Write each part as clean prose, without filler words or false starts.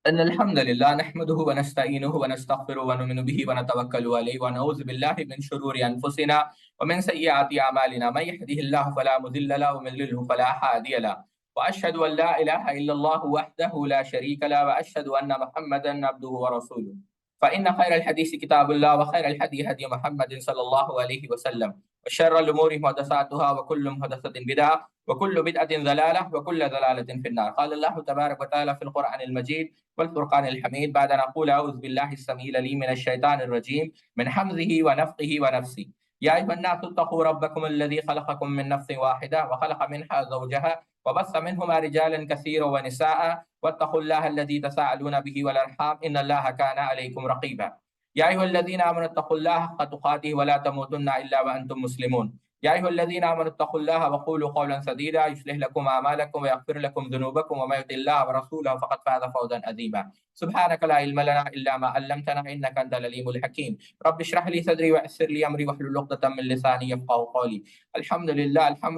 ان الحمد لله نحمده ونستعينه ونستغفره ونؤمن به ونتوكل عليه ونعوذ بالله من شرور انفسنا ومن سيئات اعمالنا من يهده الله فلا مضل له ومن يضلل فلا هادي له واشهد ان لا اله الا الله وحده لا شريك له واشهد ان محمدا عبده ورسوله فان خير الحديث كتاب الله وخير الهدي هدي محمد صلى الله عليه وسلم وشر الامور محدثاتها وكل محدثة بدعة وكل بدعة ضلالة وكل ضلالة في النار. قال الله تبارك وتعالى في القرآن المجيد والفرقان الحميد بعد أن أقول أعوذ بالله السميع العليم من الشيطان الرجيم من حمزه ونفخه ونفسه. يا أيها الناس اتقوا ربكم الذي خلقكم من نفس واحدة وخلق منها زوجها وبث منهما رجالا كثيرا ونساء واتقوا الله الذي تساءلون به والأرحام إن الله كان عليكم رقيبا. يا أيها الذين آمنوا اتقوا الله حق تقاته ولا تموتن إلا وأنتم مسلمون. يا أيها الذين آمنوا اتقوا الله وقولوا قولا سديدا يصلح لكم أعمالكم ويغفر لكم ذنوبكم ومن يطع الله ورسوله فقد فاز فوزا عظيما. سبحانك لا علم لنا إلا ما علمتنا إنك أنت العليم الحكيم. رب اشرح لي صدري ويسر لي أمري واحلل عقدة من لساني يفقهوا قولي. الحمد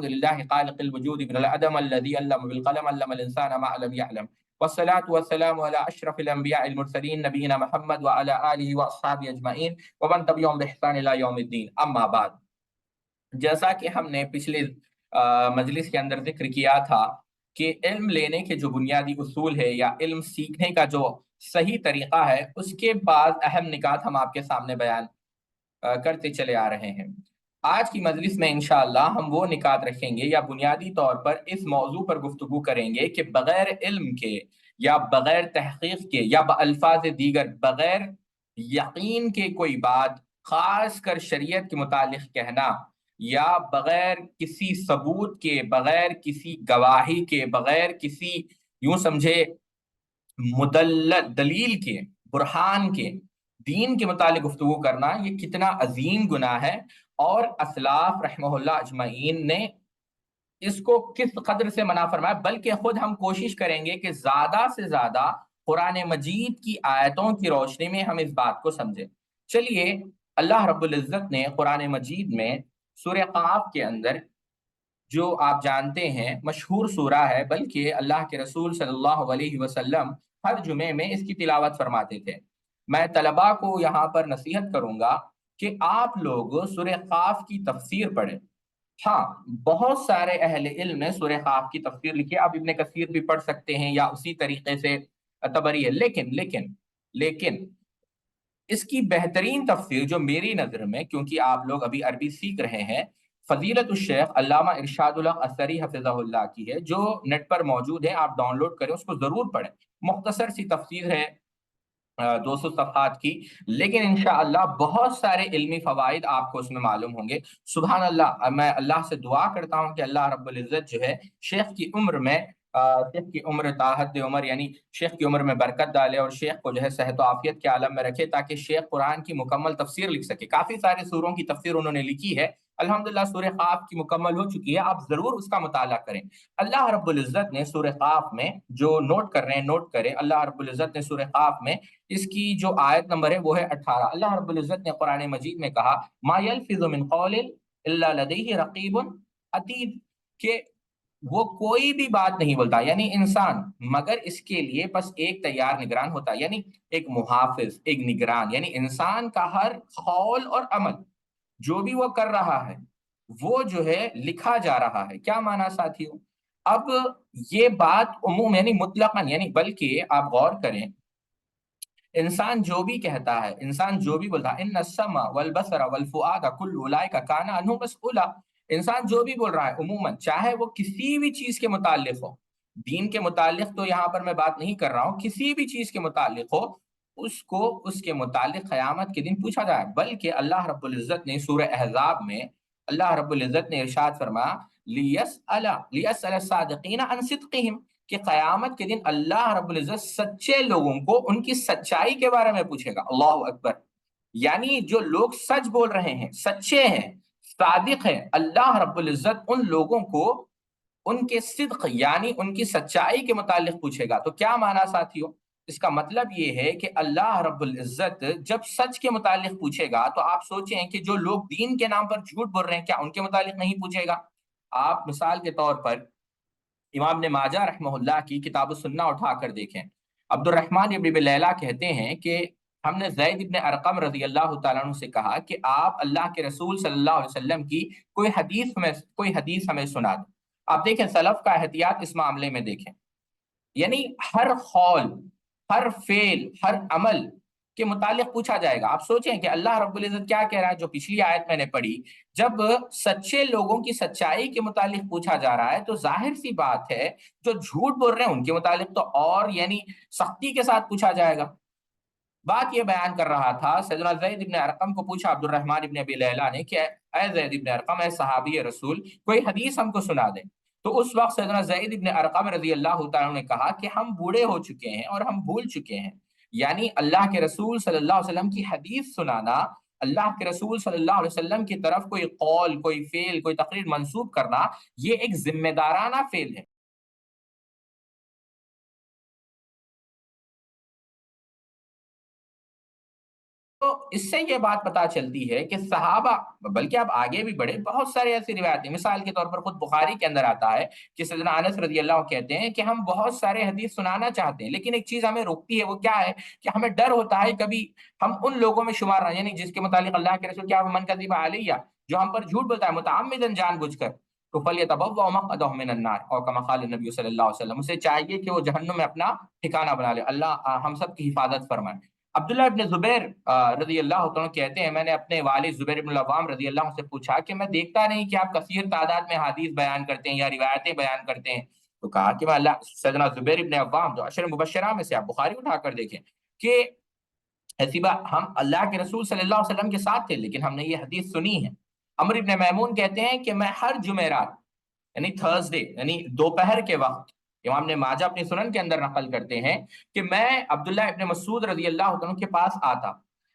لله خالق الوجود من العدم الذي علم بالقلم علم الإنسان ما لم يعلم. والصلاة والسلام على أشرف الأنبياء المرسلين نبينا محمد وعلى آله وأصحابه أجمعين ومن تبعهم بإحسان إلى يوم الدين. أما بعد، جیسا کہ ہم نے پچھلے مجلس کے اندر ذکر کیا تھا کہ علم لینے کے جو بنیادی اصول ہے یا علم سیکھنے کا جو صحیح طریقہ ہے، اس کے بعد اہم نکات ہم آپ کے سامنے بیان کرتے چلے آ رہے ہیں۔ آج کی مجلس میں انشاءاللہ ہم وہ نکات رکھیں گے یا بنیادی طور پر اس موضوع پر گفتگو کریں گے کہ بغیر علم کے یا بغیر تحقیق کے یا بالفاظ دیگر بغیر یقین کے کوئی بات، خاص کر شریعت کے متعلق کہنا، یا بغیر کسی ثبوت کے، بغیر کسی گواہی کے، بغیر کسی یوں سمجھے دلیل کے، برہان کے، دین کے متعلق گفتگو کرنا یہ کتنا عظیم گناہ ہے، اور اسلاف رحمہ اللہ اجمعین نے اس کو کس قدر سے منع فرمایا۔ بلکہ خود ہم کوشش کریں گے کہ زیادہ سے زیادہ قرآن مجید کی آیتوں کی روشنی میں ہم اس بات کو سمجھیں۔ چلیے، اللہ رب العزت نے قرآن مجید میں سورہ قاف کے اندر، جو آپ جانتے ہیں مشہور سورہ ہے، بلکہ اللہ کے رسول صلی اللہ علیہ وسلم ہر جمعے میں اس کی تلاوت فرماتے تھے۔ میں طلباء کو یہاں پر نصیحت کروں گا کہ آپ لوگ سورہ قاف کی تفسیر پڑھیں۔ ہاں، بہت سارے اہل علم نے سورہ قاف کی تفسیر لکھی ہے، آپ ابن کثیر بھی پڑھ سکتے ہیں یا اسی طریقے سے طبری ہے، لیکن اس کی بہترین تفسیر جو میری نظر میں، کیونکہ آپ لوگ ابھی عربی سیکھ رہے ہیں، فضیلت الشیخ علامہ ارشاد الحق اثری حفظہ اللہ کی ہے، جو نیٹ پر موجود ہے، آپ ڈاؤن لوڈ کریں، اس کو ضرور پڑھیں۔ مختصر سی تفسیر ہے، 200 صفحات کی، لیکن انشاءاللہ بہت سارے علمی فوائد آپ کو اس میں معلوم ہوں گے۔ سبحان اللہ، میں اللہ سے دعا کرتا ہوں کہ اللہ رب العزت جو ہے شیخ کی عمر میں شیخ کی عمر طاحت عمر، یعنی شیخ کی عمر میں برکت ڈالے، اور شیخ کو جو ہے صحت و عافیت کے عالم میں رکھے، تاکہ شیخ قرآن کی مکمل تفسیر لکھ سکے۔ کافی سارے سوروں کی تفسیر انہوں نے لکھی ہے، الحمدللہ سورہ قاف کی مکمل ہو چکی ہے، آپ ضرور اس کا مطالعہ کریں۔ اللہ رب العزت نے سورہ قاف میں، جو نوٹ کر رہے ہیں نوٹ کریں، اللہ رب العزت نے سورہ قاف میں اس کی جو آیت نمبر ہے وہ ہے 18۔ اللہ رب العزت نے قرآن مجید میں کہا ما یلفظ من قول الا لدیہ رقیب عتید، کہ وہ کوئی بھی بات نہیں بولتا، یعنی انسان، مگر اس کے لیے بس ایک تیار نگران ہوتا ہے، یعنی ایک محافظ، ایک نگران، یعنی انسان کا ہر قول اور عمل جو بھی وہ کر رہا ہے وہ جو ہے لکھا جا رہا ہے۔ کیا معنی ساتھیوں؟ اب یہ بات عموم یعنی مطلقاً، یعنی بلکہ آپ غور کریں، انسان جو بھی کہتا ہے، انسان جو بھی بولتا ہے، ان السمع والبصر والفؤاد کل اولئک کان عنہ مسئولا، انسان جو بھی بول رہا ہے عموماً، چاہے وہ کسی بھی چیز کے متعلق ہو، دین کے متعلق تو یہاں پر میں بات نہیں کر رہا ہوں، کسی بھی چیز کے متعلق ہو، اس کو اس کے متعلق قیامت کے دن پوچھا جائے۔ بلکہ اللہ رب العزت نے سورہ احزاب میں اللہ رب العزت نے ارشاد فرمایا لیسأل الصادقین عن صدقہم، کہ قیامت کے دن اللہ رب العزت سچے لوگوں کو ان کی سچائی کے بارے میں پوچھے گا۔ اللہ اکبر! یعنی جو لوگ سچ بول رہے ہیں، سچے ہیں، صادق ہیں، اللہ رب العزت ان لوگوں کو ان کے صدق یعنی ان کی سچائی کے متعلق پوچھے گا۔ تو کیا معنی ساتھیوں؟ اس کا مطلب یہ ہے کہ اللہ رب العزت جب سچ کے متعلق پوچھے گا تو آپ سوچیں کہ جو لوگ دین کے نام پر جھوٹ بول رہے ہیں، کیا ان کے متعلق نہیں پوچھے گا؟ آپ مثال کے طور پر امام ابن ماجہ رحمہ اللہ کی کتاب السنہ اٹھا کر دیکھیں، عبد الرحمن ابن ابی لیلہ کہتے ہیں کہ ہم نے زید ابن ارقم رضی اللہ تعالیٰ عنہ سے کہا کہ آپ اللہ کے رسول صلی اللہ علیہ وسلم کی کوئی حدیث ہمیں سنا دیں۔ آپ دیکھیں سلف کا احتیاط اس معاملے میں دیکھیں، یعنی ہر قول، ہر فعل، ہر عمل کے متعلق پوچھا جائے گا۔ آپ سوچیں کہ اللہ رب العزت کیا کہہ رہا ہے، جو پچھلی آیت میں نے پڑھی، جب سچے لوگوں کی سچائی کے متعلق پوچھا جا رہا ہے تو ظاہر سی بات ہے جو جھوٹ بول رہے ہیں ان کے متعلق تو اور یعنی سختی کے ساتھ پوچھا جائے گا۔ بات یہ بیان کر رہا تھا، سیدنا زید ابن ارقم کو پوچھا عبد الرحمن ابن ابی لیلہ نے کہ اے زید ابن ارقم، اے صحابی رسول، کوئی حدیث ہم کو سنا دیں۔ تو اس وقت سیدنا زید ابن ارقم رضی اللہ تعالیٰ نے کہا کہ ہم بوڑھے ہو چکے ہیں اور ہم بھول چکے ہیں، یعنی اللہ کے رسول صلی اللہ علیہ وسلم کی حدیث سنانا، اللہ کے رسول صلی اللہ علیہ وسلم کی طرف کوئی قول، کوئی فعل، کوئی تقریر منسوب کرنا، یہ ایک ذمہ دارانہ فعل ہے۔ تو اس سے یہ بات پتا چلتی ہے کہ صحابہ، بلکہ اب آگے بھی بڑھے، بہت سارے ایسی روایتیں، مثال کے طور پر خود بخاری کے اندر آتا ہے کہ سیدنا انس رضی اللہ عنہ کہتے ہیں کہ ہم بہت سارے حدیث سنانا چاہتے ہیں، لیکن ایک چیز ہمیں روکتی ہے، وہ کیا ہے کہ ہمیں ڈر ہوتا ہے کبھی ہم ان لوگوں میں شمار نہ، یعنی جس کے متعلق اللہ کے رسول کیا من کذب علیہ، جو ہم پر جھوٹ بولتا ہے متعمدن، جان بوجھ کر، تو فلیتبوأ مقعدہ من النار، اور کما قال النبی صلی اللہ علیہ وسلم، اسے چاہیے کہ وہ جہنم میں اپنا ٹھکانہ بنا لے۔ اللہ ہم سب کی حفاظت فرمائے۔ عبداللہ ابن زبیر رضی اللہ عنہ کہتے ہیں، میں نے اپنے والد زبیر ابن العوام رضی اللہ عنہ سے پوچھا کہ میں دیکھتا نہیں کہ آپ کثیر تعداد میں حدیث بیان کرتے ہیں یا روایتیں بیان کرتے ہیں، تو کہا کہ میں اللہ، سیدنا زبیر ابن عوام جو عشر مبشرہ میں سے، آپ بخاری اٹھا کر دیکھیں کہ ایسی بات، ہم اللہ کے رسول صلی اللہ علیہ وسلم کے ساتھ تھے لیکن ہم نے یہ حدیث سنی ہے۔ عمر ابن میمون کہتے ہیں کہ میں ہر جمعرات، یعنی تھرسڈے، یعنی دوپہر کے وقت، امام نے ماجہ اپنی سنن کے اندر نقل کرتے ہیں کہ میں عبداللہ ابن مسعود رضی اللہ عنہ کے پاس آتا،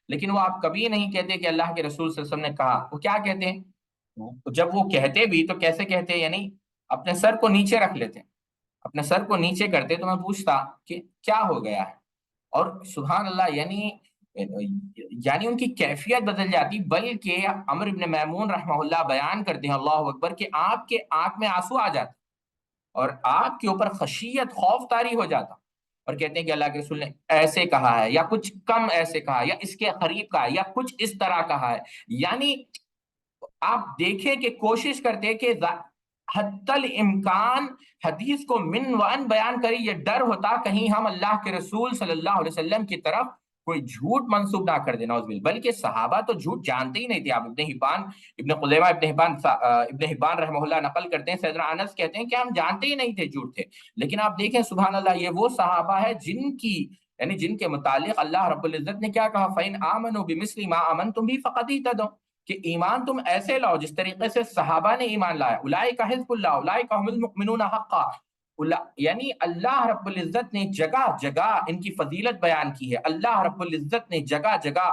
لیکن وہ آپ کبھی نہیں کہتے کہ اللہ کے رسول صلی اللہ علیہ وسلم نے کہا، وہ کیا کہتے ہیں، جب وہ کہتے بھی تو کیسے کہتے ہیں، یعنی اپنے سر کو نیچے رکھ لیتے، اپنے سر کو نیچے کرتے، تو میں پوچھتا کہ کیا ہو گیا ہے، اور سبحان اللہ، یعنی ان کی کیفیت بدل جاتی، بلکہ عمر ابن میمون رحمہ اللہ بیان کرتے ہیں، اللہ اکبر، کہ آپ کے آنکھ میں آنسو آ جاتے اور آپ کے اوپر خشیت، خوف طاری ہو جاتا، اور کہتے ہیں کہ اللہ کے رسول نے ایسے کہا ہے، یا کچھ کم ایسے کہا ہے، یا اس کے قریب کہا ہے، یا کچھ اس طرح کہا ہے، یعنی آپ دیکھیں کہ کوشش کرتے کہ حتی الامکان حدیث کو من وان بیان کری، یہ ڈر ہوتا کہیں ہم اللہ کے رسول صلی اللہ علیہ وسلم کی طرف کوئی جھوٹ منسوب نہ کر دینا، بلکہ صحابہ تو جھوٹ جانتے ہی نہیں تھے۔ آپ ابن خزیمہ ابن حبان رحمہ اللہ نقل کرتے ہیں، سیدنا انس کہتے ہیں کہ ہم جانتے ہی نہیں تھے، جھوٹ تھے، لیکن آپ دیکھیں سبحان اللہ، یہ وہ صحابہ ہے جن کی، یعنی جن کے متعلق اللہ رب العزت نے کیا کہا، فَإِنْ آمَنُوا بِمِثْلِ مَا آمَنْتُمْ بِهِ فَقَدْ اهْتَدَوْا، کہ ایمان تم ایسے لاؤ جس طریقے سے صحابہ نے ایمان لایا، اولئک حزب اللہ، اولئک هم المؤمنون حقا، یعنی اللہ رب العزت نے جگہ جگہ ان کی فضیلت بیان کی ہے، اللہ رب العزت نے جگہ جگہ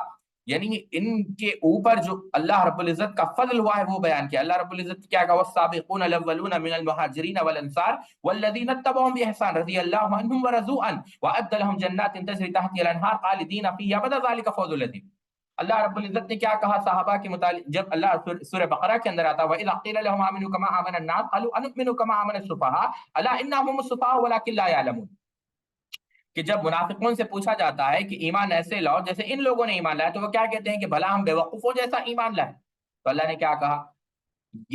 یعنی ان کے اوپر جو اللہ رب العزت کا فضل ہوا ہے وہ بیان کیا۔ اللہ رب العزت کیا کہا، والسابقون الاولون من المہاجرین والانصار والذین اتبعوهم بإحسان رضی اللہ عنہم ورضوا عنہ وأعد لهم جنات تجری تحتها الانہار خالدین فیہا ابدا ذلک فوز العظیم۔ اللہ رب العزت نے کیا کہا صحابہ کے متعلق، جب اللہ سورہ بقرہ کے اندر آتا ہے وَإِذَا قِيلَ لَهُمْ آمِنُوا كَمَا آمَنَ النَّاسُ قَالُوا أَنُؤْمِنُ كَمَا آمَنَ السُّفَهَاءُ أَلَا إِنَّهُمْ هُمُ السُّفَهَاءُ وَلَٰكِن لَّا يَعْلَمُونَ، کہ جب منافقون سے پوچھا جاتا ہے کہ ایمان ایسے لاؤ جیسے ان لوگوں نے ایمان لایا، تو وہ کیا کہتے ہیں کہ بھلا ہم بے وقوفوں جیسا ایمان لائے، تو اللہ نے کیا کہا،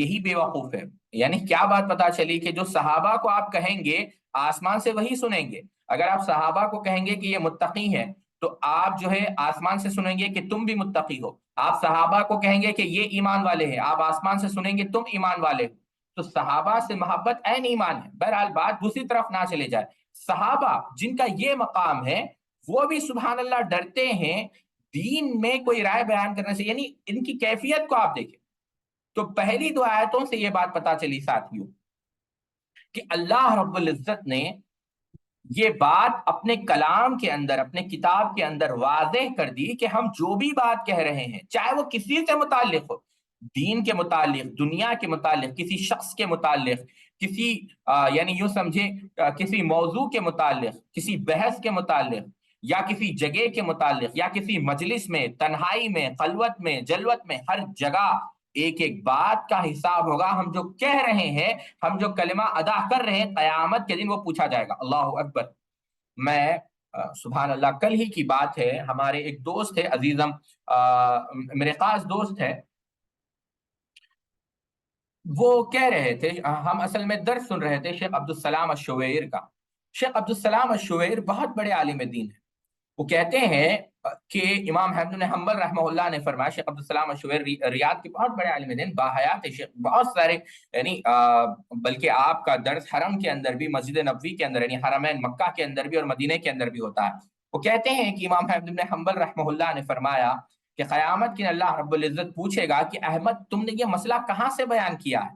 یہی بے وقوف ہے۔ یعنی کیا بات پتا چلی کہ جو صحابہ کو آپ کہیں گے آسمان سے وہی سنیں گے، اگر آپ صحابہ کو کہیں گے کہ یہ متقی ہے تو آپ جو ہے آسمان سے سنیں گے کہ تم بھی متقی ہو، آپ صحابہ کو کہیں گے کہ یہ ایمان والے ہیں، آپ آسمان سے سنیں گے تم ایمان والے ہو، تو صحابہ سے محبت عین ایمان ہے۔ بہرحال بات دوسری طرف نہ چلے جائے، صحابہ جن کا یہ مقام ہے وہ بھی سبحان اللہ ڈرتے ہیں دین میں کوئی رائے بیان کرنے سے، یعنی ان کی کیفیت کو آپ دیکھیں۔ تو پہلی دو آیتوں سے یہ بات پتا چلی ساتھیوں کہ اللہ رب العزت نے یہ بات اپنے کلام کے اندر، اپنے کتاب کے اندر واضح کر دی کہ ہم جو بھی بات کہہ رہے ہیں، چاہے وہ کسی سے متعلق ہو، دین کے متعلق، دنیا کے متعلق، کسی شخص کے متعلق، کسی یعنی یوں سمجھے کسی موضوع کے متعلق، کسی بحث کے متعلق، یا کسی جگہ کے متعلق، یا کسی مجلس میں، تنہائی میں، خلوت میں، جلوت میں، ہر جگہ ایک ایک بات کا حساب ہوگا، ہم جو کہہ رہے ہیں، ہم جو کلمہ ادا کر رہے ہیں، قیامت کے دن وہ پوچھا جائے گا۔ اللہ اکبر۔ میں سبحان اللہ، کل ہی کی بات ہے، ہمارے ایک دوست ہے عزیزم، میرے خاص دوست ہے، وہ کہہ رہے تھے، ہم اصل میں درس سن رہے تھے شیخ عبدالسلام الشویر کا۔ شیخ عبدالسلام الشویر بہت بڑے عالم دین ہیں۔ وہ کہتے ہیں کہ امام احمد بن حنبل رحمہ اللہ نے فرمایا، شیخ عبدالسلام الشویر ریاض کے بہت بڑے عالم دین، باحیات شیخ، بہت سارے، یعنی بلکہ آپ کا درس حرم کے اندر بھی، مسجد نبوی کے اندر، یعنی حرمین مکہ کے اندر بھی اور مدینے کے اندر بھی ہوتا ہے۔ وہ کہتے ہیں کہ امام احمد بن حنبل رحمہ اللہ نے فرمایا کہ قیامت کے اللہ رب العزت پوچھے گا کہ احمد تم نے یہ مسئلہ کہاں سے بیان کیا ہے،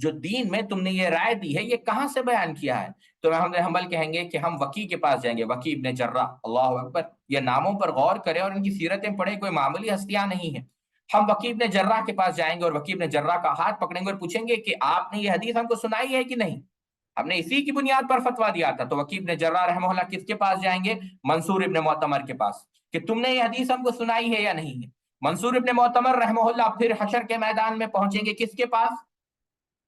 جو دین میں تم نے یہ رائے دی ہے یہ کہاں سے بیان کیا ہے؟ تو احمد بن حنبل کہیں گے کہ ہم وکی کے پاس جائیں گے، وکی ابن جرح، اللہ اکبر، یہ ناموں پر غور کریں اور ان کی سیرتیں پڑھیں، کوئی معمولی ہستیاں نہیں ہیں۔ ہم وکی ابن جرح کے پاس جائیں گے اور وکی ابن جرح کا ہاتھ پکڑیں گے اور پوچھیں گے کہ آپ نے یہ حدیث ہم کو سنائی ہے کہ نہیں، ہم نے اسی کی بنیاد پر فتویٰ دیا تھا۔ تو وکی ابن جرح رحمہ اللہ کس کے پاس جائیں گے؟ منصور ابن معتمر کے پاس، کہ تم نے یہ حدیث ہم کو سنائی ہے یا نہیں ہے۔ منصور ابن معتمر رحمہ اللہ پھر حشر کے میدان میں پہنچیں گے کس کے پاس؟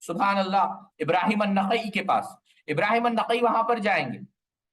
سبحان اللہ، ابراہیم النخعی کے پاس۔ ابراہیم النخعی وہاں پر جائیں گے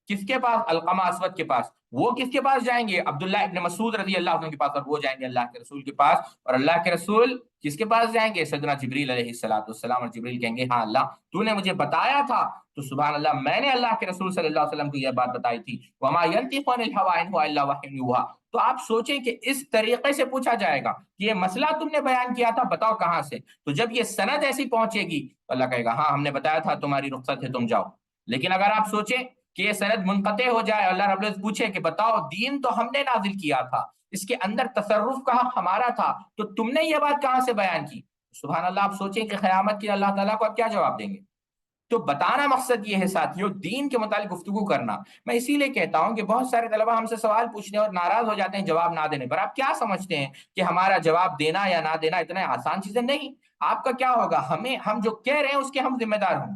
کس کے پاس؟ علقمہ اسود کے پاس۔ وہ کس کے پاس جائیں گے؟ عبداللہ ابن مسعود رضی اللہ عنہ کے پاس، اور وہ جائیں گے اللہ کے رسول کے پاس، اور اللہ کے رسول کس کے پاس جائیں گے؟ سیدنا جبریل علیہ الصلوۃ والسلام، اور جبریل کہیں گے ہاں اللہ تو نے مجھے بتایا تھا، تو سبحان اللہ میں نے اللہ کے رسول صلی اللہ علیہ وسلم کو یہ بات بتائی تھی، وما ينطق عن الهوى ان هو الا وحی یوحى۔ تو آپ سوچیں کہ اس طریقے سے پوچھا جائے گا کہ یہ مسئلہ تم نے بیان کیا تھا، بتاؤ کہاں سے؟ تو جب یہ سند ایسی پہنچے گی تو اللہ کہے گا ہاں ہم نے بتایا تھا، تمہاری رخصت ہے، تم جاؤ۔ لیکن اگر آپ سوچیں کہ یہ سند منقطع ہو جائے، اللہ رب العزت پوچھے کہ بتاؤ دین تو ہم نے نازل کیا تھا، اس کے اندر تصرف کا حق ہمارا تھا، تو تم نے یہ بات کہاں سے بیان کی؟ سبحان اللہ، آپ سوچیں کہ قیامت کی اللہ تعالیٰ کو آپ کیا جواب دیں گے؟ تو بتانا مقصد یہ ہے ساتھیوں، دین کے متعلق گفتگو کرنا۔ میں اسی لیے کہتا ہوں کہ بہت سارے طلبہ ہم سے سوال پوچھنے اور ناراض ہو جاتے ہیں جواب نہ دینے پر۔ آپ کیا سمجھتے ہیں کہ ہمارا جواب دینا یا نہ دینا اتنا آسان چیزیں نہیں؟ آپ کا کیا ہوگا؟ ہم جو کہہ رہے ہیں اس کے ہم ذمہ دار ہوں۔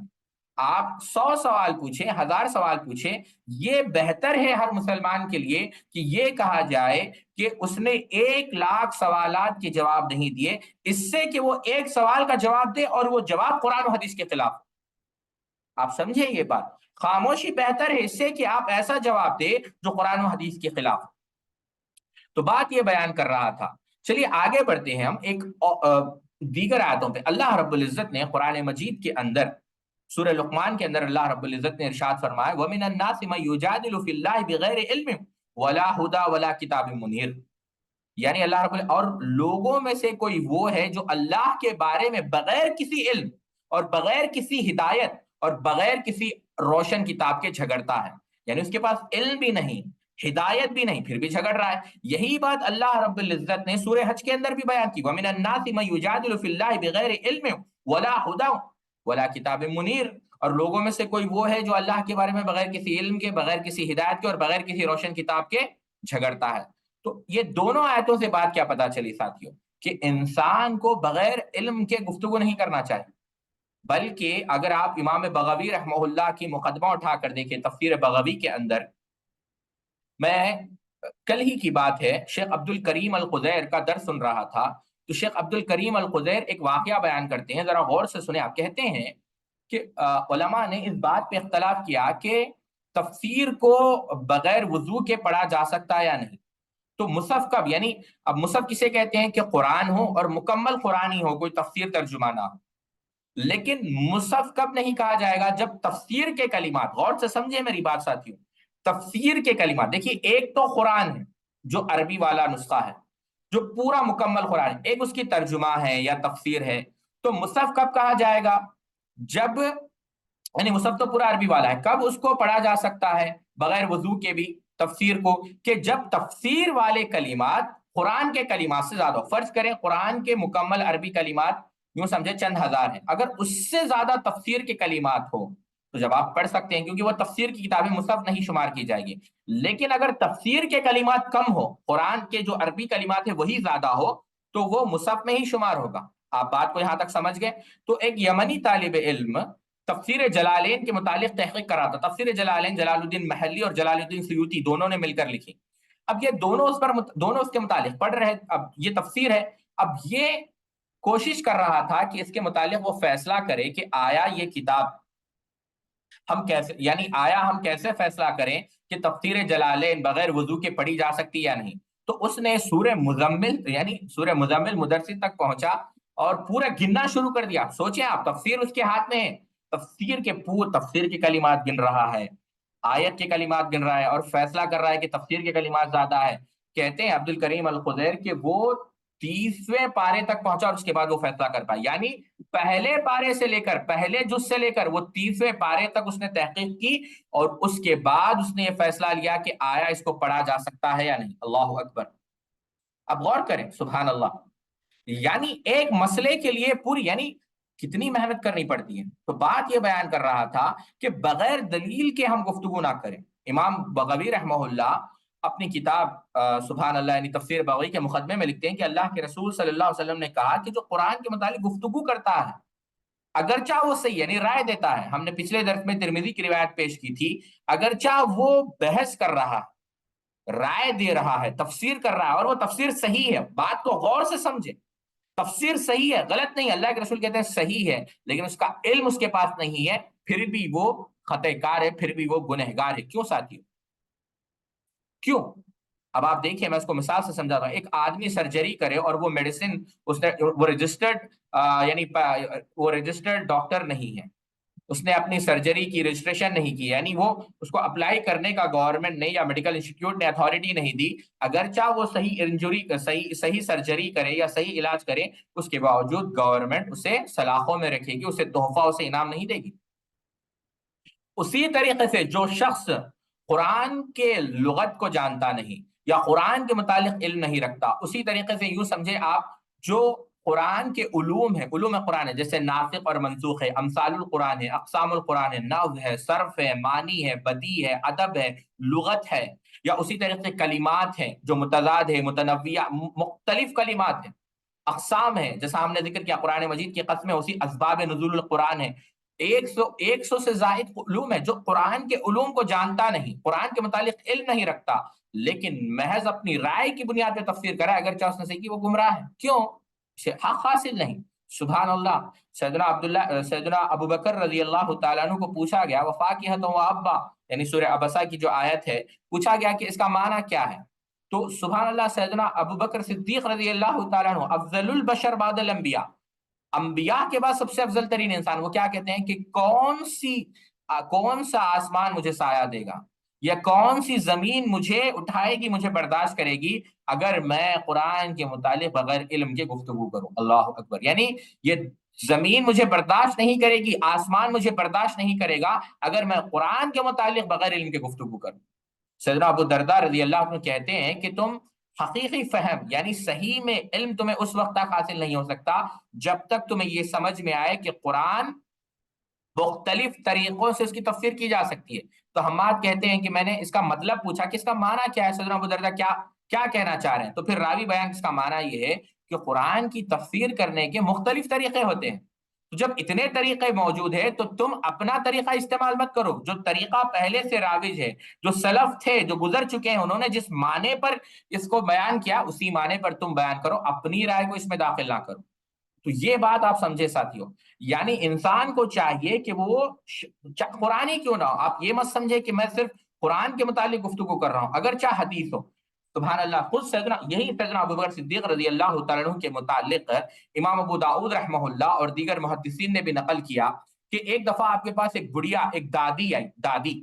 آپ 100 سوال پوچھیں، 1000 سوال پوچھیں، یہ بہتر ہے ہر مسلمان کے لیے کہ یہ کہا جائے کہ اس نے 1,00,000 سوالات کے جواب نہیں دیے، اس سے کہ وہ ایک سوال کا جواب دے اور وہ جواب قرآن و حدیث کے خلاف۔ آپ سمجھیں یہ بات، خاموشی بہتر ہے اس سے کہ آپ ایسا جواب دے جو قرآن و حدیث کے خلاف۔ تو بات یہ بیان کر رہا تھا، چلیے آگے بڑھتے ہیں ہم ایک دیگر آیتوں پہ۔ اللہ رب العزت نے قرآن مجید کے اندر سورہ لقمان کے اندر اللہ رب العزت نے ارشاد فرمایا وَمِنَ النَّاسِ مَن يُجَادِلُ فِي اللَّهِ بِغَيْرِ عِلْمٍ وَلَا هُدًى وَلَا كِتَابٍ مُنِيرٍ، یعنی اللہ رب العزت اور لوگوں میں سے کوئی وہ ہے جو اللہ کے بارے میں بغیر کسی علم اور بغیر کسی ہدایت اور بغیر کسی روشن کتاب کے جھگڑتا ہے، یعنی اس کے پاس علم بھی نہیں، ہدایت بھی نہیں، پھر بھی جھگڑ رہا ہے۔ یہی بات اللہ رب العزت نے سورہ حج کے اندر بھی بیان کی وَمِنَ النَّاسِ مَن يُجَادِلُ فِي اللَّهِ بِغَيْرِ عِلْمٍ وَلَا هُدًى وَلَا كِتَابٍ مُنِيرٍ، اور لوگوں میں سے کوئی وہ ہے جو اللہ کے بارے میں بغیر کسی علم کے، بغیر کسی ہدایت کے اور بغیر کسی روشن کتاب کے جھگڑتا ہے۔ تو یہ دونوں آیتوں سے بات کیا پتا چلی ساتھیوں؟ کہ انسان کو بغیر علم کے گفتگو نہیں کرنا چاہیے، بلکہ اگر آپ امام بغوی رحمہ اللہ کی مقدمہ اٹھا کر دیکھیں تفسیر بغوی کے اندر، میں کل ہی کی بات ہے شیخ عبد الکریم القدیر کا درس سن رہا تھا، تو شیخ عبد الکریم القدیر ایک واقعہ بیان کرتے ہیں، ذرا غور سے سنیں۔ آپ کہتے ہیں کہ علماء نے اس بات پہ اختلاف کیا کہ تفسیر کو بغیر وضو کے پڑھا جا سکتا ہے یا نہیں۔ تو مصحف کب، یعنی اب مصحف کسے کہتے ہیں کہ قرآن ہو اور مکمل قرآنی ہو، کوئی تفسیر ترجمہ نہ ہو، لیکن مصحف کب نہیں کہا جائے گا؟ جب تفسیر کے کلمات، غور سے سمجھے میری بات ساتھیوں، تفسیر کے کلمات، دیکھیے ایک تو قرآن ہے جو عربی والا نسخہ ہے، جو پورا مکمل قرآن ہے، ایک اس کی ترجمہ ہے یا تفسیر ہے۔ تو مصحف کب کہا جائے گا؟ جب، یعنی مصحف تو پورا عربی والا ہے، کب اس کو پڑھا جا سکتا ہے بغیر وضو کے بھی تفسیر کو؟ کہ جب تفسیر والے کلمات قرآن کے کلمات سے زیادہ ہو۔ فرض کریں قرآن کے مکمل عربی کلمات یوں سمجھے چند ہزار ہیں، اگر اس سے زیادہ تفسیر کے کلمات ہو تو جب آپ پڑھ سکتے ہیں، کیونکہ وہ تفسیر کی کتابیں مصحف نہیں شمار کی جائے گی۔ لیکن اگر تفسیر کے کلمات کم ہو، قرآن کے جو عربی کلمات ہیں وہی زیادہ ہو، تو وہ مصحف میں ہی شمار ہوگا۔ آپ بات کو یہاں تک سمجھ گئے؟ تو ایک یمنی طالب علم تفسیر جلالین کے متعلق تحقیق کرا تھا۔ تفسیر جلالین جلال الدین محلی اور جلال الدین سیوطی دونوں نے مل کر لکھی۔ اب یہ دونوں اس کے متعلق پڑھ رہے، اب یہ تفسیر ہے، اب یہ کوشش کر رہا تھا کہ اس کے متعلق وہ فیصلہ کرے کہ آیا یہ کتاب ہم کیسے یعنی آیا ہم کیسے فیصلہ کریں کہ تفسیر جلالین بغیر وضو کے پڑھی جا سکتی یا نہیں؟ تو اس نے سورہ مزمل یعنی سورہ مزمل مدثر تک پہنچا اور پورا گننا شروع کر دیا. سوچیں آپ، تفسیر اس کے ہاتھ میں ہے، تفسیر کے کلمات گن رہا ہے، آیت کے کلمات گن رہا ہے، اور فیصلہ کر رہا ہے کہ تفسیر کے کلمات زیادہ ہے. کہتے ہیں عبد الکریم الخضیر کہ وہ 30ویں پارے تک پہنچا اور اس کے بعد وہ فیصلہ کر پایا. یعنی پہلے پارے سے لے کر، پہلے جز سے لے کر وہ 30ویں پارے تک اس نے تحقیق کی، اور اس کے بعد اس نے یہ فیصلہ لیا کہ آیا اس کو پڑھا جا سکتا ہے یا نہیں. اللہ اکبر. اب غور کریں، سبحان اللہ. یعنی ایک مسئلے کے لیے پوری یعنی کتنی محنت کرنی پڑتی ہے. تو بات یہ بیان کر رہا تھا کہ بغیر دلیل کے ہم گفتگو نہ کریں. امام بغوی رحمہ اللہ اپنی کتاب سبحان اللہ یعنی تفسیر بغوی کے مقدمے میں لکھتے ہیں کہ اللہ کے رسول صلی اللہ علیہ وسلم نے کہا کہ جو قرآن کے متعلق گفتگو کرتا ہے، اگرچہ وہ صحیح یعنی رائے دیتا ہے، ہم نے پچھلے درس میں ترمذی کی روایت پیش کی تھی، اگرچہ وہ بحث کر رہا ہے، رائے دے رہا ہے، تفسیر کر رہا ہے، اور وہ تفسیر صحیح ہے، بات کو غور سے سمجھے، تفسیر صحیح ہے، غلط نہیں. اللہ کے رسول کہتے ہیں صحیح ہے، لیکن اس کا علم اس کے پاس نہیں ہے، پھر بھی وہ خطا کار ہے، پھر بھی وہ گنہگار ہے. کیوں ساتھیو؟ کیوں؟ اب آپ دیکھیں، میں اس کو مثال سے سمجھاتا ہوں. ایک آدمی سرجری کرے اور وہ میڈیسن اس نے وہ رجسٹرڈ یعنی وہ رجسٹرڈ ڈاکٹر نہیں ہے، اس نے اپنی سرجری کی رجسٹریشن نہیں کی، یعنی وہ اس کو اپلائی کرنے کا گورنمنٹ نے یا میڈیکل انسٹیٹیوٹ نے اتھارٹی نہیں دی. اگرچہ وہ صحیح انجری صحیح سرجری کرے یا صحیح علاج کرے، اس کے باوجود گورنمنٹ اسے سلاخوں میں رکھے گی، اسے تحفہ، اسے انعام نہیں دے گی. اسی طریقے سے جو شخص قرآن کے لغت کو جانتا نہیں یا قرآن کے متعلق علم نہیں رکھتا، اسی طریقے سے یوں سمجھے آپ، جو قرآن کے علوم ہے، علوم قرآن ہے، جیسے ناسخ اور منسوخ ہے، امثال القرآن ہے، اقسام القرآن ہے، نحو ہے، صرف ہے، معنی ہے، بدیع ہے، ادب ہے، لغت ہے، یا اسی طریقے سے کلمات ہیں جو متضاد ہے، متنوع، مختلف کلمات ہیں، اقسام ہے جیسا ہم نے ذکر کیا، قرآن مجید کی قسم ہے، اسی اسباب نزول القرآن ہے. ایک سو سے زائد علوم ہے. جو قرآن کے علوم کو جانتا نہیں، قرآن کے متعلق علم نہیں رکھتا، لیکن محض اپنی رائے کی بنیاد پہ تفسیر کرا، اگرچہ اس نے صحیح کی، وہ گمراہ ہے. کیوں؟ اسے حق حاصل نہیں. سبحان اللہ. سیدنا ابو بکر رضی اللہ تعالیٰ عنہ کو پوچھا گیا، وفاکہۃ و ابا یعنی سورہ عبسہ کی جو آیت ہے، پوچھا گیا کہ اس کا معنی کیا ہے. تو سبحان اللہ، سیدنا ابو بکر صدیق رضی اللہ تعالیٰ عنہ، افضل البشر بعد الانبیاء، انبیاء کے بعد سب سے افضل ترین انسان، وہ کیا کہتے ہیں کہ کون سا آسمان مجھے سایہ دے گا، یا کون سی زمین مجھے اٹھائے گی، مجھے برداشت کرے گی، اگر میں قرآن کے متعلق بغیر علم کے گفتگو کروں. اللہ اکبر. یعنی یہ زمین مجھے برداشت نہیں کرے گی، آسمان مجھے برداشت نہیں کرے گا، اگر میں قرآن کے متعلق بغیر علم کے گفتگو کروں. سیدنا ابو درداء رضی اللہ عنہ کہتے ہیں کہ تم حقیقی فہم یعنی صحیح میں علم تمہیں اس وقت تک حاصل نہیں ہو سکتا جب تک تمہیں یہ سمجھ میں آئے کہ قرآن مختلف طریقوں سے اس کی تفسیر کی جا سکتی ہے. تو حماد کہتے ہیں کہ میں نے اس کا مطلب پوچھا کہ اس کا معنی کیا ہے، سیدنا ابو درداء کیا کیا کہنا چاہ رہے ہیں. تو پھر راوی بیان اس کا معنی یہ ہے کہ قرآن کی تفسیر کرنے کے مختلف طریقے ہوتے ہیں. تو جب اتنے طریقے موجود ہیں تو تم اپنا طریقہ استعمال مت کرو، جو طریقہ پہلے سے راوج ہے، جو سلف تھے، جو گزر چکے ہیں، انہوں نے جس معنی پر اس کو بیان کیا، اسی معنی پر تم بیان کرو، اپنی رائے کو اس میں داخل نہ کرو. تو یہ بات آپ سمجھے ساتھیوں. یعنی انسان کو چاہیے کہ وہ قرآن ہی کیوں نہ ہو، آپ یہ مت سمجھے کہ میں صرف قرآن کے متعلق گفتگو کر رہا ہوں، اگرچہ حدیث ہو. سبحان اللہ. خود سیدنا ابو بکر صدیق رضی اللہ تعالیٰ عنہ کے متعلق امام ابو داؤد رحمہ اللہ اور دیگر محدثین نے بھی نقل کیا کہ ایک دفعہ آپ کے پاس ایک بڑھیا، ایک دادی آئی، دادی،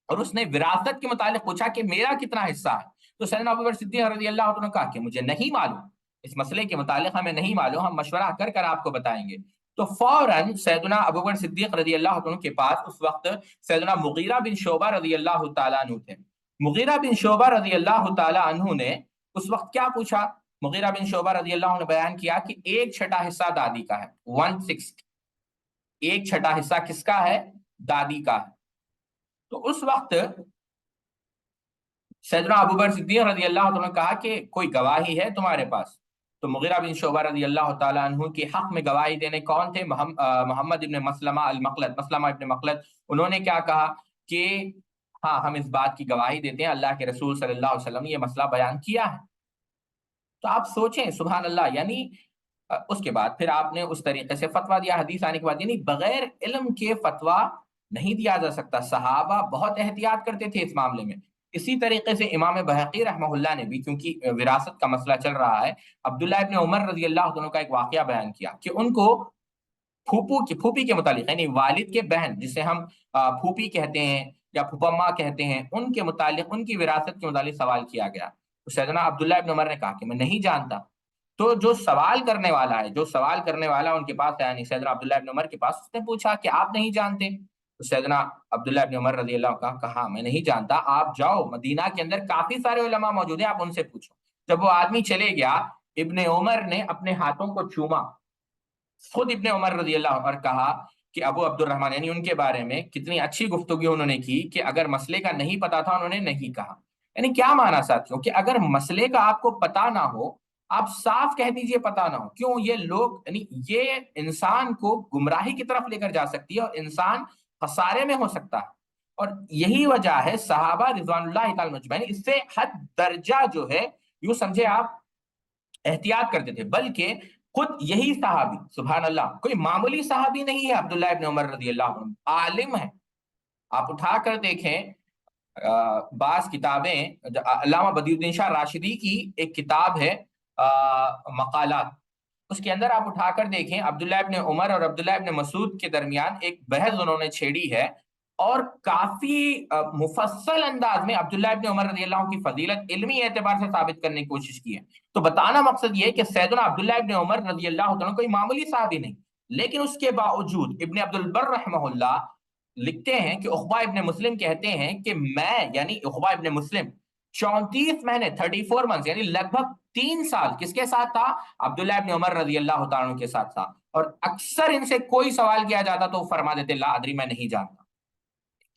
اور اس نے وراثت کے متعلق پوچھا کہ میرا کتنا حصہ ہے. تو سیدنا ابو بکر صدیق رضی اللہ عنہ نے کہا کہ مجھے نہیں معلوم، اس مسئلے کے متعلق ہمیں نہیں معلوم، ہم مشورہ کر کر آپ کو بتائیں گے. تو فوراً سیدنا ابو بکر صدیق رضی اللہ عنہ کے پاس اس وقت سیدنا مغیرہ بن شعبہ رضی اللہ تعالیٰ عنہ تھے. مغیرہ بن شعبہ رضی اللہ تعالیٰ عنہ نے اس وقت کیا پوچھا؟ مغیرہ بن شعبہ رضی اللہ عنہ نے بیان کیا کہ 1/6 حصہ دادی کا ہے. 1/6، 1/6 حصہ کس کا ہے؟ دادی کا ہے. تو اس وقت سیدنا ابو بکر صدیق رضی اللہ عنہ نے کہا کہ کوئی گواہی ہے تمہارے پاس؟ تو مغیرہ بن شعبہ رضی اللہ تعالیٰ عنہ کے حق میں گواہی دینے کون تھے؟ محمد ابن مسلمہ المقلد، مسلمہ ابن مقلد. انہوں نے کیا کہا کہ ہاں، ہم اس بات کی گواہی دیتے ہیں، اللہ کے رسول صلی اللہ علیہ وسلم نے یہ مسئلہ بیان کیا ہے. تو آپ سوچیں، سبحان اللہ. یعنی اس کے بعد پھر آپ نے اس طریقے سے فتویٰ دیا حدیث آنے کے بعد. یعنی بغیر علم کے فتویٰ نہیں دیا جا سکتا. صحابہ بہت احتیاط کرتے تھے اس معاملے میں. اسی طریقے سے امام بہقی رحمہ اللہ نے بھی، کیونکہ وراثت کا مسئلہ چل رہا ہے، عبداللہ ابن عمر رضی اللہ عنہ کا ایک واقعہ بیان کیا کہ ان کو پھوپھی کے متعلق، یعنی والد کے بہن جسے ہم پھوپھی کہتے ہیں یا پھوپھما کہتے ہیں، ان کے متعلق، ان کی وراثت کے متعلق سوال کیا گیا. تو سیدنا عبداللہ ابن عمر نے کہا کہ میں نہیں جانتا. تو جو سوال کرنے والا ہے، جو سوال کرنے والا ان کے پاس، یعنی سیدنا عبداللہ ابن عمر کے پاس، اس نے پوچھا کہ آپ نہیں جانتے؟ تو سیدنا عبداللہ ابن عمر رضی اللہ عنہ کہا میں نہیں جانتا، آپ جاؤ مدینہ کے اندر کافی سارے علماء موجود ہیں، آپ ان سے پوچھو. جب وہ آدمی چلے گیا، ابن عمر نے اپنے ہاتھوں کو چوما. خود ابن عمر رضی اللہ عنہ کہا کہ ابو عبد الرحمن، یعنی ان کے بارے میں کتنی اچھی گفتگو انہوں نے کی کہ اگر مسئلے کا نہیں پتا تھا انہوں نے نہیں کہا. یعنی کیا مانا ساتھیوں کہ اگر مسئلے کا آپ کو پتا نہ ہو، آپ صاف کہہ دیجئے پتا نہ ہو. کیوں؟ یہ لوگ، یعنی یہ انسان کو گمراہی کی طرف لے کر جا سکتی ہے اور انسان خسارے میں ہو سکتا ہے. اور یہی وجہ ہے صحابہ رضوان اللہ تعالی مجمعین اس سے حد درجہ جو ہے، یوں سمجھے آپ، احتیاط کرتے تھے. بلکہ خود یہی صحابی، سبحان اللہ، کوئی معمولی صحابی نہیں ہے عبداللہ ابن عمر رضی اللہ عنہ، عالم ہے. آپ اٹھا کر دیکھیں بعض کتابیں، علامہ بدیع الدین شاہ راشدی کی ایک کتاب ہے مقالات، اس کے اندر آپ اٹھا کر دیکھیں عبداللہ ابن عمر اور عبداللہ ابن مسعود کے درمیان ایک بحث انہوں نے چھیڑی ہے، اور کافی مفصل انداز میں عبداللہ ابن عمر رضی اللہ عنہ کی فضیلت علمی اعتبار سے ثابت کرنے کی کوشش کی ہے. تو بتانا مقصد یہ ہے کہ سیدنا عبداللہ ابن عمر رضی اللہ عنہ کوئی معمولی صحابی نہیں، لیکن اس کے باوجود ابن عبد البر رحمہ اللہ لکھتے ہیں کہ عقبہ ابن مسلم کہتے ہیں کہ میں، یعنی عقبہ ابن مسلم، 34 مہینے 34 منتھ، یعنی لگ بھگ 3 سال کس کے ساتھ تھا؟ عبداللہ ابن عمر رضی اللہ تعالیٰ کے ساتھ تھا. اور اکثر ان سے کوئی سوال کیا جاتا تو وہ فرما دیتے لا ادری، میں نہیں جانتا،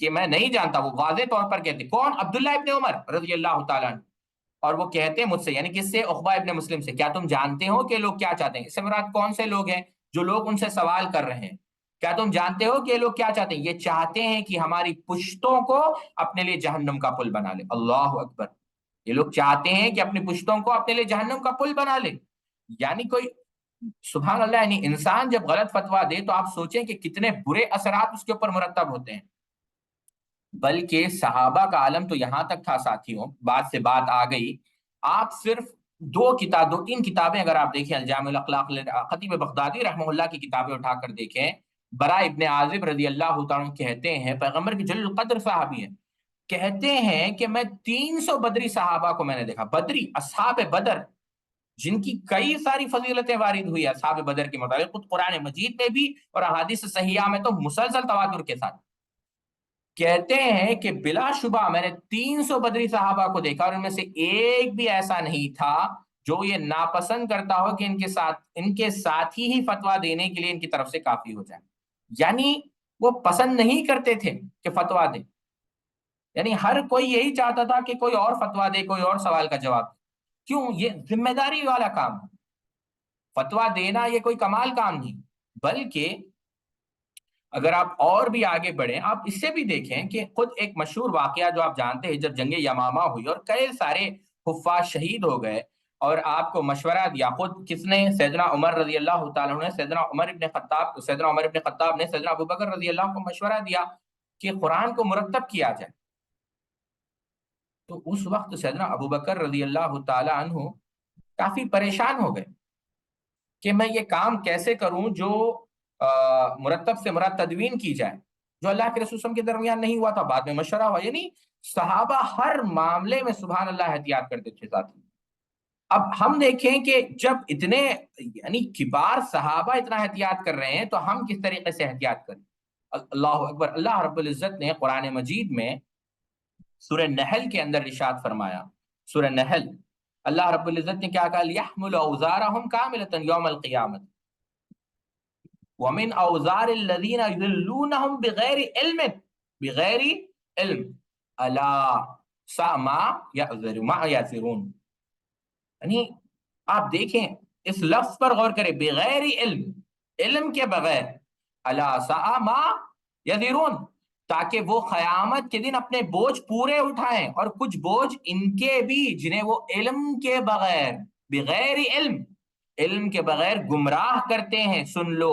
کہ میں نہیں جانتا. وہ واضح طور پر کہتے. کون؟ عبداللہ ابن عمر رضی اللہ تعالیٰ عنہ. اور وہ کہتے ہیں مجھ سے، یعنی کس سے؟ عقبہ ابن مسلم سے، کیا تم جانتے ہو کہ لوگ کیا چاہتے ہیں؟ اس سے مراد کون سے لوگ ہیں؟ جو لوگ ان سے سوال کر رہے ہیں. کیا تم جانتے ہو کہ یہ لوگ کیا چاہتے ہیں؟ یہ چاہتے ہیں کہ ہماری پشتوں کو اپنے لیے جہنم کا پل بنا لے. اللہ اکبر! یہ لوگ چاہتے ہیں کہ اپنی پشتوں کو اپنے لیے جہنم کا پل بنا لے. یعنی کوئی، سبحان اللہ، یعنی انسان جب غلط فتویٰ دے تو آپ سوچیں کہ کتنے برے اثرات اس کے اوپر مرتب ہوتے ہیں. بلکہ صحابہ کا عالم تو یہاں تک تھا ساتھیوں، بات سے بات آ گئی. آپ صرف دو تین کتابیں اگر آپ دیکھیں، الجامع الاخلاق، خطیب بغدادی رحمہ اللہ کی کتابیں اٹھا کر دیکھیں. برا ابن عازب رضی اللہ تعالیٰ کہتے ہیں، پیغمبر کی جلیل القدر صحابی ہیں، کہتے ہیں کہ میں 300 بدری صحابہ کو میں نے دیکھا. بدری، اصحاب بدر، جن کی کئی ساری فضیلتیں وارد ہوئی اصحاب بدر کے متعلق، خود قرآن مجید میں بھی اور احادیث صحیحہ میں تو مسلسل تواتر کے ساتھ. کہتے ہیں کہ بلا شبہ میں نے 300 بدری صحابہ کو دیکھا، اور ان میں سے ایک بھی ایسا نہیں تھا جو یہ ناپسند کرتا ہو کہ ان کے ساتھی ہی فتویٰ دینے کے لیے ان کی طرف سے کافی ہو جائے. یعنی وہ پسند نہیں کرتے تھے کہ فتویٰ دے، یعنی ہر کوئی یہی چاہتا تھا کہ کوئی اور فتویٰ دے، کوئی اور سوال کا جواب دے. کیوں؟ یہ ذمہ داری والا کام ہے. فتویٰ دینا یہ کوئی کمال کام نہیں. بلکہ اگر آپ اور بھی آگے بڑھیں، آپ اس سے بھی دیکھیں کہ خود ایک مشہور واقعہ جو آپ جانتے ہیں، جب جنگ یمامہ ہوئی اور کئی سارے حفاظ شہید ہو گئے، اور آپ کو مشورہ دیا خود کس نے؟ سیدنا عمر رضی اللہ تعالیٰ نے. سیدنا عمر ابن خطاب نے سیدنا ابوبکر رضی اللہ عنہ کو مشورہ دیا کہ قرآن کو مرتب کیا جائے. تو اس وقت سیدنا ابوبکر رضی اللہ تعالیٰ عنہ کافی پریشان ہو گئے کہ میں یہ کام کیسے کروں جو مرتب سے مراد تدوین کی جائے، جو اللہ کے رسول صلی اللہ علیہ وسلم کے درمیان نہیں ہوا تھا، بعد میں مشورہ ہوا. یعنی صحابہ ہر معاملے میں سبحان اللہ احتیاط کرتے تھے ساتھی. اب ہم دیکھیں کہ جب اتنے، یعنی کبار صحابہ اتنا احتیاط کر رہے ہیں تو ہم کس طریقے سے احتیاط کریں؟ اللہ اکبر! اللہ رب العزت نے قرآن مجید میں سورہ نحل کے اندر ارشاد فرمایا. سورہ نحل، اللہ رب العزت نے کیا کہا؟ لِيَحْمُلُ أَوْزَارَهُمْ كَامِلَةً يَوْمَ الْقِيَامَةِ وَمِنْ أَوْزَارِ الَّذِينَ يُضِلُّونَهُمْ بِغَيْرِ علم أَلَا سَاءَ مَا يَزِرُونَ. یعنی آپ دیکھیں اس لفظ پر غور کریں، بغیر علم، علم کے بغیر، الا ساء ما یذرون، تاکہ وہ قیامت کے دن اپنے بوجھ پورے اٹھائیں، اور کچھ بوجھ ان کے بھی جنہیں وہ علم کے بغیر، بغیر علم، علم کے بغیر گمراہ کرتے ہیں. سن لو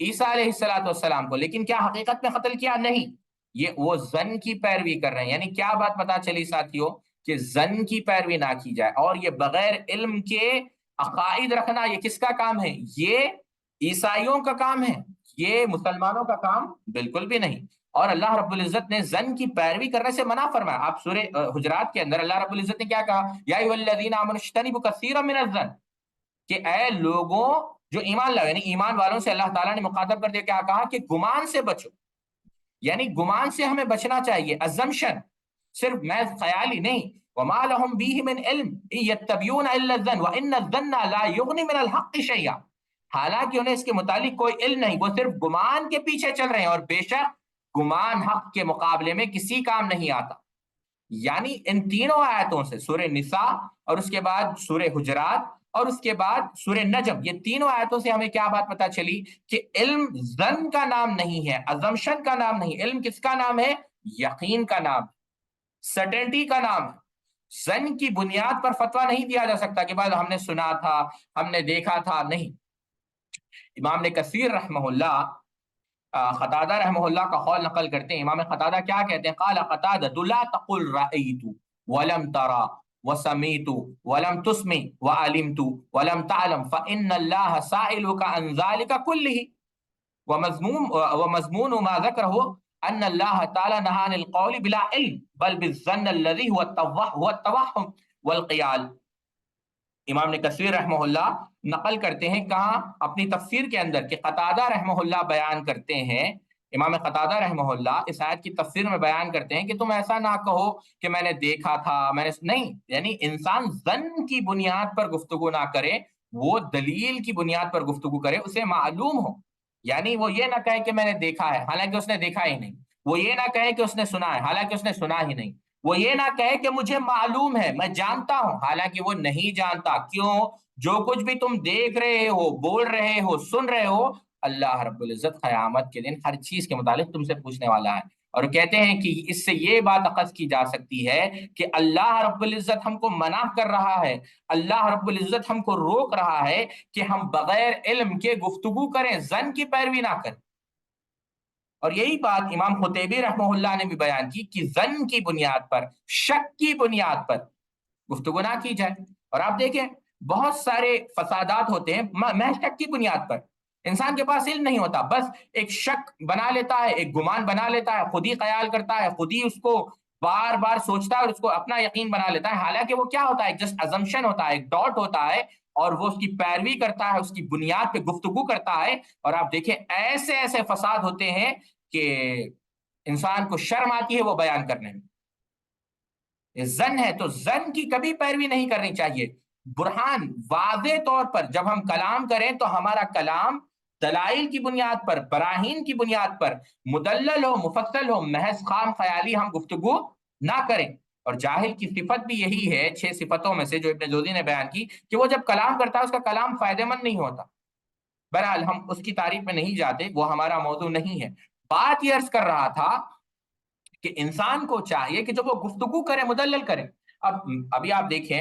عیسیٰ علیہ السلام کو، لیکن کیا حقیقت میں قتل کیا؟ نہیں، یہ وہ زن کی پیروی کر رہے ہیں۔ یعنی کیا بات پتا چلی ساتھیوں، کہ زن کی پیروی نہ کی جائے، اور یہ بغیر علم کے عقائد رکھنا یہ کس کا کام ہے؟ یہ عیسائیوں کا کام ہے، یہ مسلمانوں کا کام بالکل بھی نہیں۔ اور اللہ رب العزت نے زن کی پیروی کرنے سے منع فرمایا۔ آپ سورہ حجرات کے اندر اللہ رب العزت نے کیا کہا؟ یا ایھا الذین آمنوا اجتنبوا کثیرا من الظن، کہ اے لوگوں جو ایمان لاؤ، یعنی ایمان والوں سے اللہ تعالیٰ نے مخاطب کر دیا، کیا کہا؟ کہ گمان سے بچو، یعنی گمان سے ہمیں بچنا چاہیے، ازمپشن، صرف محض خیالی نہیں۔ وما لهم به من علم ان يتبعون الا الظن وان الظن لا يغني من الحق شيئا، حالانکہ انہیں اس کے متعلق کوئی علم نہیں، وہ صرف گمان کے پیچھے چل رہے ہیں، اور بے شک گمان حق کے مقابلے میں کسی کام نہیں آتا۔ یعنی ان تینوں آیتوں سے، سورہ نساء اور اس کے بعد سورہ حجرات اور اس کے بعد سورہ نجم، یہ تینوں آیتوں سے ہمیں کیا بات پتا چلی؟ کہ علم ظن کا نام نہیں ہے، ازمپشن کا نام نہیں، علم کس کا نام ہے؟ یقین کا نام، سرٹینٹی کا نام ہے۔ ظن کی بنیاد پر فتویٰ نہیں دیا جا سکتا کہ بعد ہم نے سنا تھا، ہم نے دیکھا تھا، نہیں۔ امام نے کثیر رحمہ اللہ قتادہ رحمہ اللہ کا قول نقل کرتے ہیں۔ امام قتادہ کیا کہتے ہیں؟ قال قتادہ لا تقل رأیت ولم ترى وسمعت ولم تسمع وعلمت ولم تعلم فإن الله سائلك عن ذلك كله، ومضمون ما ذكره ان الله تعالی نهى عن القول بلا علم بل بالظن الذي هو التوهم والقيال۔ امام نے کثیر رحمہ اللہ نقل کرتے ہیں کہاں؟ اپنی تفسیر کے اندر، کہ قتادہ رحمہ اللہ بیان کرتے ہیں، امام قتادہ رحمہ اللہ اس آیت کی تفسیر میں بیان کرتے ہیں کہ تم ایسا نہ کہو کہ میں نے دیکھا تھا، میں نے نہیں، یعنی انسان ظن کی بنیاد پر گفتگو نہ کرے، وہ دلیل کی بنیاد پر گفتگو کرے، اسے معلوم ہو۔ یعنی وہ یہ نہ کہے کہ میں نے دیکھا ہے حالانکہ اس نے دیکھا ہی نہیں، وہ یہ نہ کہے کہ اس نے سنا ہے حالانکہ اس نے سنا ہی نہیں، وہ یہ نہ کہے کہ مجھے معلوم ہے، میں جانتا ہوں، حالانکہ وہ نہیں جانتا۔ کیوں؟ جو کچھ بھی تم دیکھ رہے ہو، بول رہے ہو، سن رہے ہو، اللہ رب العزت قیامت کے دن ہر چیز کے متعلق تم سے پوچھنے والا ہے۔ اور کہتے ہیں کہ اس سے یہ بات اخذ کی جا سکتی ہے کہ اللہ رب العزت ہم کو منع کر رہا ہے، اللہ رب العزت ہم کو روک رہا ہے کہ ہم بغیر علم کے گفتگو کریں، ظن کی پیروی نہ کریں۔ اور یہی بات امام قطیبی رحمہ اللہ نے بھی بیان کی کہ ظن کی بنیاد پر، شک کی بنیاد پر گفتگو نہ کی جائے۔ اور آپ دیکھیں بہت سارے فسادات ہوتے ہیں محض شک کی بنیاد پر، انسان کے پاس علم نہیں ہوتا، بس ایک شک بنا لیتا ہے، ایک گمان بنا لیتا ہے، خود ہی خیال کرتا ہے، خود ہی اس کو بار بار سوچتا ہے اور اس کو اپنا یقین بنا لیتا ہے، حالانکہ وہ کیا ہوتا ہے؟ جسٹ ازمپشن ہوتا ہے، ایک ڈاٹ ہوتا ہے، اور وہ اس کی پیروی کرتا ہے، اس کی بنیاد پہ گفتگو کرتا ہے۔ اور آپ دیکھیں ایسے ایسے فساد ہوتے ہیں کہ انسان کو شرم آتی ہے وہ بیان کرنے میں۔ زن ہے تو زن کی کبھی پیروی نہیں کرنی چاہیے۔ برہان واضح طور پر جب ہم کلام کریں تو ہمارا کلام دلائل کی بنیاد پر، براہین کی بنیاد پر مدلل ہو، مفصل ہو، محض خام خیالی ہم گفتگو نہ کریں۔ اور جاہل کی صفت بھی یہی ہے، 6 صفتوں میں سے جو ابن جوزی نے بیان کی، کہ وہ جب کلام کرتا ہے اس کا کلام فائدہ مند نہیں ہوتا۔ بہرحال ہم اس کی تعریف میں نہیں جاتے، وہ ہمارا موضوع نہیں ہے۔ بات یہ عرض کر رہا تھا کہ انسان کو چاہیے کہ جب وہ گفتگو کرے مدلل کرے۔ ابھی آپ دیکھیں،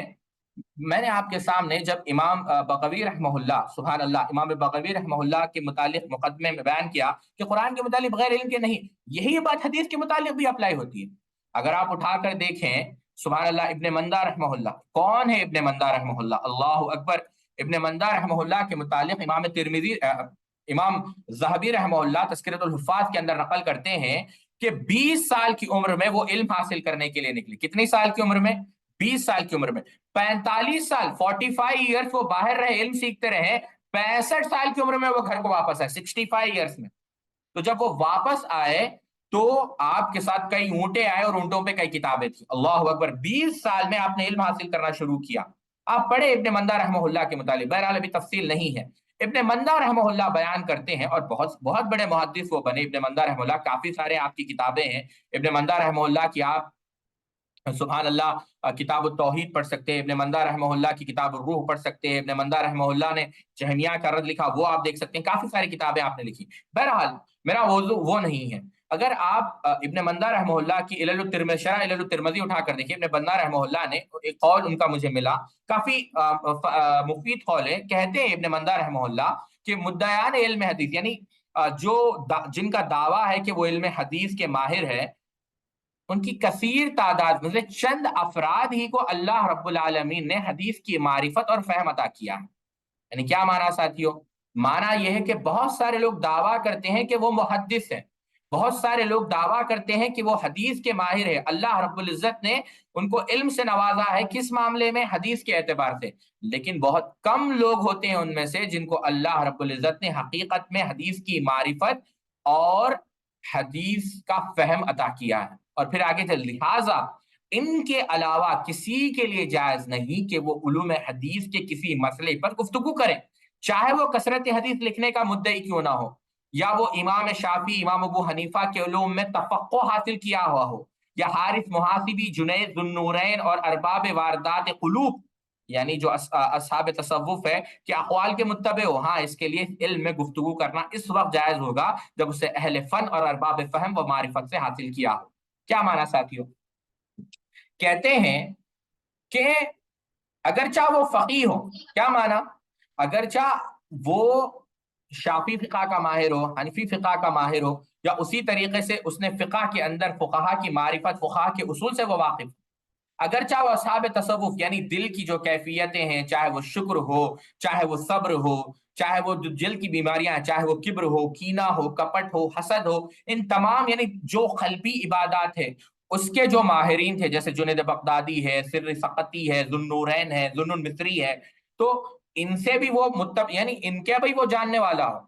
میں نے آپ کے سامنے جب امام بغوی رحمہ اللہ، سبحان اللہ، امام بغوی رحمہ اللہ کے متعلق مقدمے میں بیان کیا کہ قرآن کے متعلق بغیر علم کے نہیں، یہی بات حدیث کے متعلق بھی اپلائی ہوتی ہے۔ اگر آپ اٹھا کر دیکھیں، سبحان اللہ، ابن مندہ رحمہ اللہ، کون ہے ابن مندہ رحمہ اللہ؟ اللہ اکبر۔ ابن مندہ رحمہ اللہ کے متعلق امام ترمذی، امام ذہبی رحمہ اللہ تذکرۃ الحفاظ کے اندر نقل کرتے ہیں کہ 20 سال کی عمر میں وہ علم حاصل کرنے کے لیے نکلی۔ کتنی سال کی عمر میں؟ 20 سال کی عمر میں۔ 45 سال، 45 ایئرس وہ باہر رہے، علم سیکھتے رہے، 65 سال کی عمر میں وہ گھر کو واپس آئے، 65 ایئرس میں۔ تو جب وہ واپس آئے تو آپ کے ساتھ کئی اونٹیں آئے اور اونٹوں پہ کئی کتابیں تھیں۔ اللہ اکبر، 20 سال میں آپ نے علم حاصل کرنا شروع کیا۔ آپ پڑھے ابن مندہ رحمہ اللہ کے متعلق، بہرحال ابھی تفصیل نہیں ہے۔ ابن مندہ رحمہ اللہ بیان کرتے ہیں، اور بہت بہت بڑے محدث وہ بنے ابن مندہ رحمہ اللہ، کافی سارے آپ کی کتابیں ہیں ابن مندہ رحمہ اللہ کی، آپ سبحان اللہ کتاب التوحید پڑھ سکتے ہیں، ابن مندہ رحمہ اللہ کی کتاب الروح پڑھ سکتے ہیں، ابن مندہ رحمہ اللہ نے جہمیہ کا رد لکھا، وہ آپ دیکھ سکتے ہیں، کافی ساری کتابیں آپ نے لکھی۔ بہرحال میرا موضوع وہ نہیں ہے۔ اگر آپ ابن مندہ رحمہ اللہ کی شرح علل الترمذی اٹھا کر دیکھیں، ابن مندہ رحمہ اللہ نے ایک قول ان کا مجھے ملا، کافی مفید قول ہے۔ کہتے ہیں ابن مندہ رحمہ اللہ کہ مدعیان علم حدیث، یعنی جن کا دعویٰ ہے کہ وہ علم حدیث کے ماہر ہے، ان کی کثیر تعداد مطلب چند افراد ہی کو اللہ رب العالمین نے حدیث کی معرفت اور فہم عطا کیا ہے۔ یعنی کیا مانا ساتھیوں؟ مانا یہ ہے کہ بہت سارے لوگ دعویٰ کرتے ہیں کہ وہ محدث ہیں، بہت سارے لوگ دعویٰ کرتے ہیں کہ وہ حدیث کے ماہر ہیں، اللہ رب العزت نے ان کو علم سے نوازا ہے، کس معاملے میں؟ حدیث کے اعتبار سے۔ لیکن بہت کم لوگ ہوتے ہیں ان میں سے جن کو اللہ رب العزت نے حقیقت میں حدیث کی معرفت اور حدیث کا فہم عطا کیا ہے۔ اور پھر آگے چل، لہٰذا ان کے علاوہ کسی کے لیے جائز نہیں کہ وہ علوم حدیث کے کسی مسئلے پر گفتگو کریں، چاہے وہ کثرت حدیث لکھنے کا مدعی کیوں نہ ہو، یا وہ امام شافعی، امام ابو حنیفہ کے علوم میں تفقہ حاصل کیا ہوا ہو، یا حارث محاسبی، جنید ذو النورین اور ارباب واردات قلوب یعنی جو اصحاب تصوف ہے کہ اقوال کے متبع ہو، ہاں اس کے لیے علم میں گفتگو کرنا اس وقت جائز ہوگا جب اسے اہل فن اور ارباب فہم و معرفت سے حاصل کیا ہو۔ کیا مانا ساتھیوں؟ کہتے ہیں کہ اگرچہ وہ فقیہ ہو، کیا مانا؟ اگرچہ وہ شافی فقہ کا ماہر ہو، حنفی فقہ کا ماہر ہو، یا اسی طریقے سے اس نے فقہ کے اندر فقہا کی معرفت، فقہا کے اصول سے وہ واقف، اگرچہ وہ اصحاب تصوف یعنی دل کی جو کیفیتیں ہیں، چاہے وہ شکر ہو، چاہے وہ صبر ہو، چاہے وہ دل کی بیماریاں، چاہے وہ کبر ہو، کینہ ہو، کپٹ ہو، حسد ہو، ان تمام یعنی جو قلبی عبادات ہے اس کے جو ماہرین تھے، جیسے جنید بغدادی ہے، سر سقطی ہے، ذو النورین ہے، ذو المصری ہے، تو ان سے بھی وہ یعنی ان کے بھی وہ جاننے والا ہو۔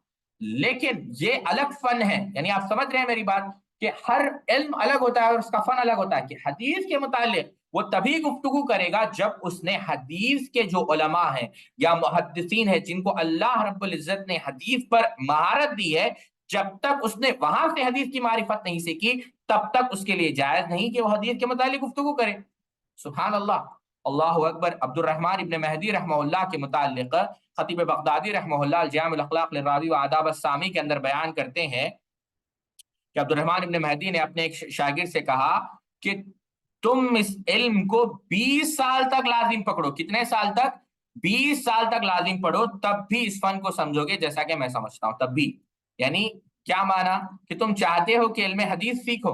لیکن یہ الگ فن ہے، یعنی آپ سمجھ رہے ہیں میری بات کہ ہر علم الگ ہوتا ہے اور اس کا فن الگ ہوتا ہے، کہ حدیث کے متعلق وہ تبھی گفتگو کرے گا جب اس نے حدیث کے جو علماء ہیں یا محدثین ہیں جن کو اللہ رب العزت نے حدیث پر مہارت دی ہے، جب تک اس نے وہاں سے حدیث کی معرفت نہیں سیکھی تب تک اس کے لیے جائز نہیں کہ وہ حدیث کے متعلق گفتگو کرے۔ سبحان اللہ، اللہ اکبر۔ عبد الرحمن ابن مہدی رحمہ اللہ کے متعلق خطیب بغدادی رحمہ اللہ الجامع الاخلاق للراوی و آداب السامی کے اندر بیان کرتے ہیں کہ عبد الرحمن ابن مہدی نے اپنے ایک شاگرد سے کہا کہ تم اس علم کو 20 سال تک لازم پکڑو۔ کتنے سال تک؟ 20 سال تک لازم پڑھو، تب بھی اس فن کو سمجھو گے جیسا کہ میں سمجھتا ہوں، تب بھی۔ یعنی کیا مانا؟ کہ تم چاہتے ہو کہ علم حدیث سیکھو۔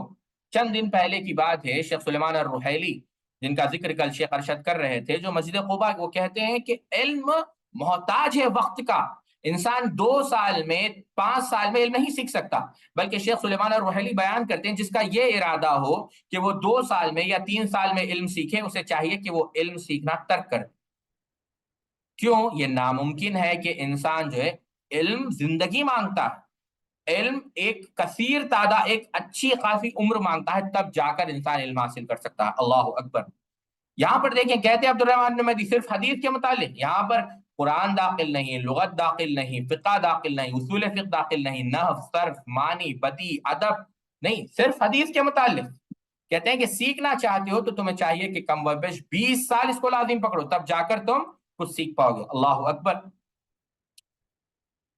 چند دن پہلے کی بات ہے، شیخ سلیمان الرحیلی جن کا ذکر کل شیخ ارشد کر رہے تھے، جو مسجد قباء، وہ کہتے ہیں کہ علم محتاج ہے وقت کا، انسان 2 سال میں 5 سال میں علم نہیں سیکھ سکتا، بلکہ شیخ سلیمان الرحیلی بیان کرتے ہیں جس کا یہ ارادہ ہو کہ وہ 2 سال میں یا 3 سال میں علم سیکھے، اسے چاہیے کہ وہ علم سیکھنا ترک کر۔ کیوں؟ یہ ناممکن ہے کہ انسان جو ہے، علم زندگی مانگتا ہے، علم ایک کثیر تعداد، ایک اچھی خاصی عمر مانگتا ہے، تب جا کر انسان علم حاصل کر سکتا ہے۔ اللہ اکبر۔ یہاں پر دیکھیں، کہتے ہیں عبد الرحمن بن مہدی صرف حدیث کے متعلق، یہاں پر قرآن داخل نہیں، لغت داخل نہیں، فقہ داخل نہیں، اصول فقہ داخل نہیں، نحو، صرف، معنی، بدیع، ادب نہیں، صرف حدیث کے متعلق کہتے ہیں کہ سیکھنا چاہتے ہو تو تمہیں چاہیے کہ کم و بیش 20 سال اس کو لازم پکڑو، تب جا کر تم کچھ سیکھ پاؤ گے۔ اللہ اکبر۔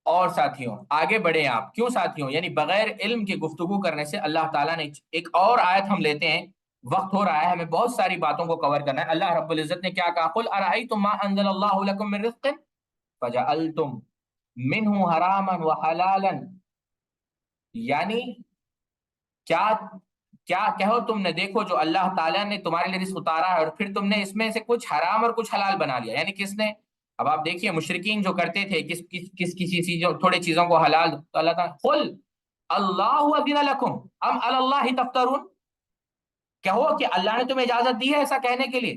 اور ساتھیوں آگے بڑھیں آپ، کیوں ساتھیوں؟ یعنی بغیر علم کی گفتگو کرنے سے اللہ تعالیٰ نے ایک اور آیت ہم لیتے ہیں، وقت ہو رہا ہے، ہمیں بہت ساری باتوں کو کور کرنا ہے۔ اللہ رب العزت نے کیا کہا؟ قل ارأیتم ما انزل اللہ لکم من رزق فجعلتم منہ حراما وحلالا، یعنی کیا کیا کہو تم نے، دیکھو جو اللہ تعالیٰ نے تمہارے لیے رزق اتارا ہے اور پھر تم نے اس میں سے کچھ حرام اور کچھ حلال بنا لیا۔ یعنی کس نے؟ اب آپ دیکھیے مشرکین جو کرتے تھے کسی چیزوں، تھوڑے چیزوں کو حلال، تو اللہ تعالیٰ قل اللہ اذن لکم ام علی اللہ تفترون، کہو کہ اللہ نے تمہیں اجازت دی ہے ایسا کہنے کے لیے۔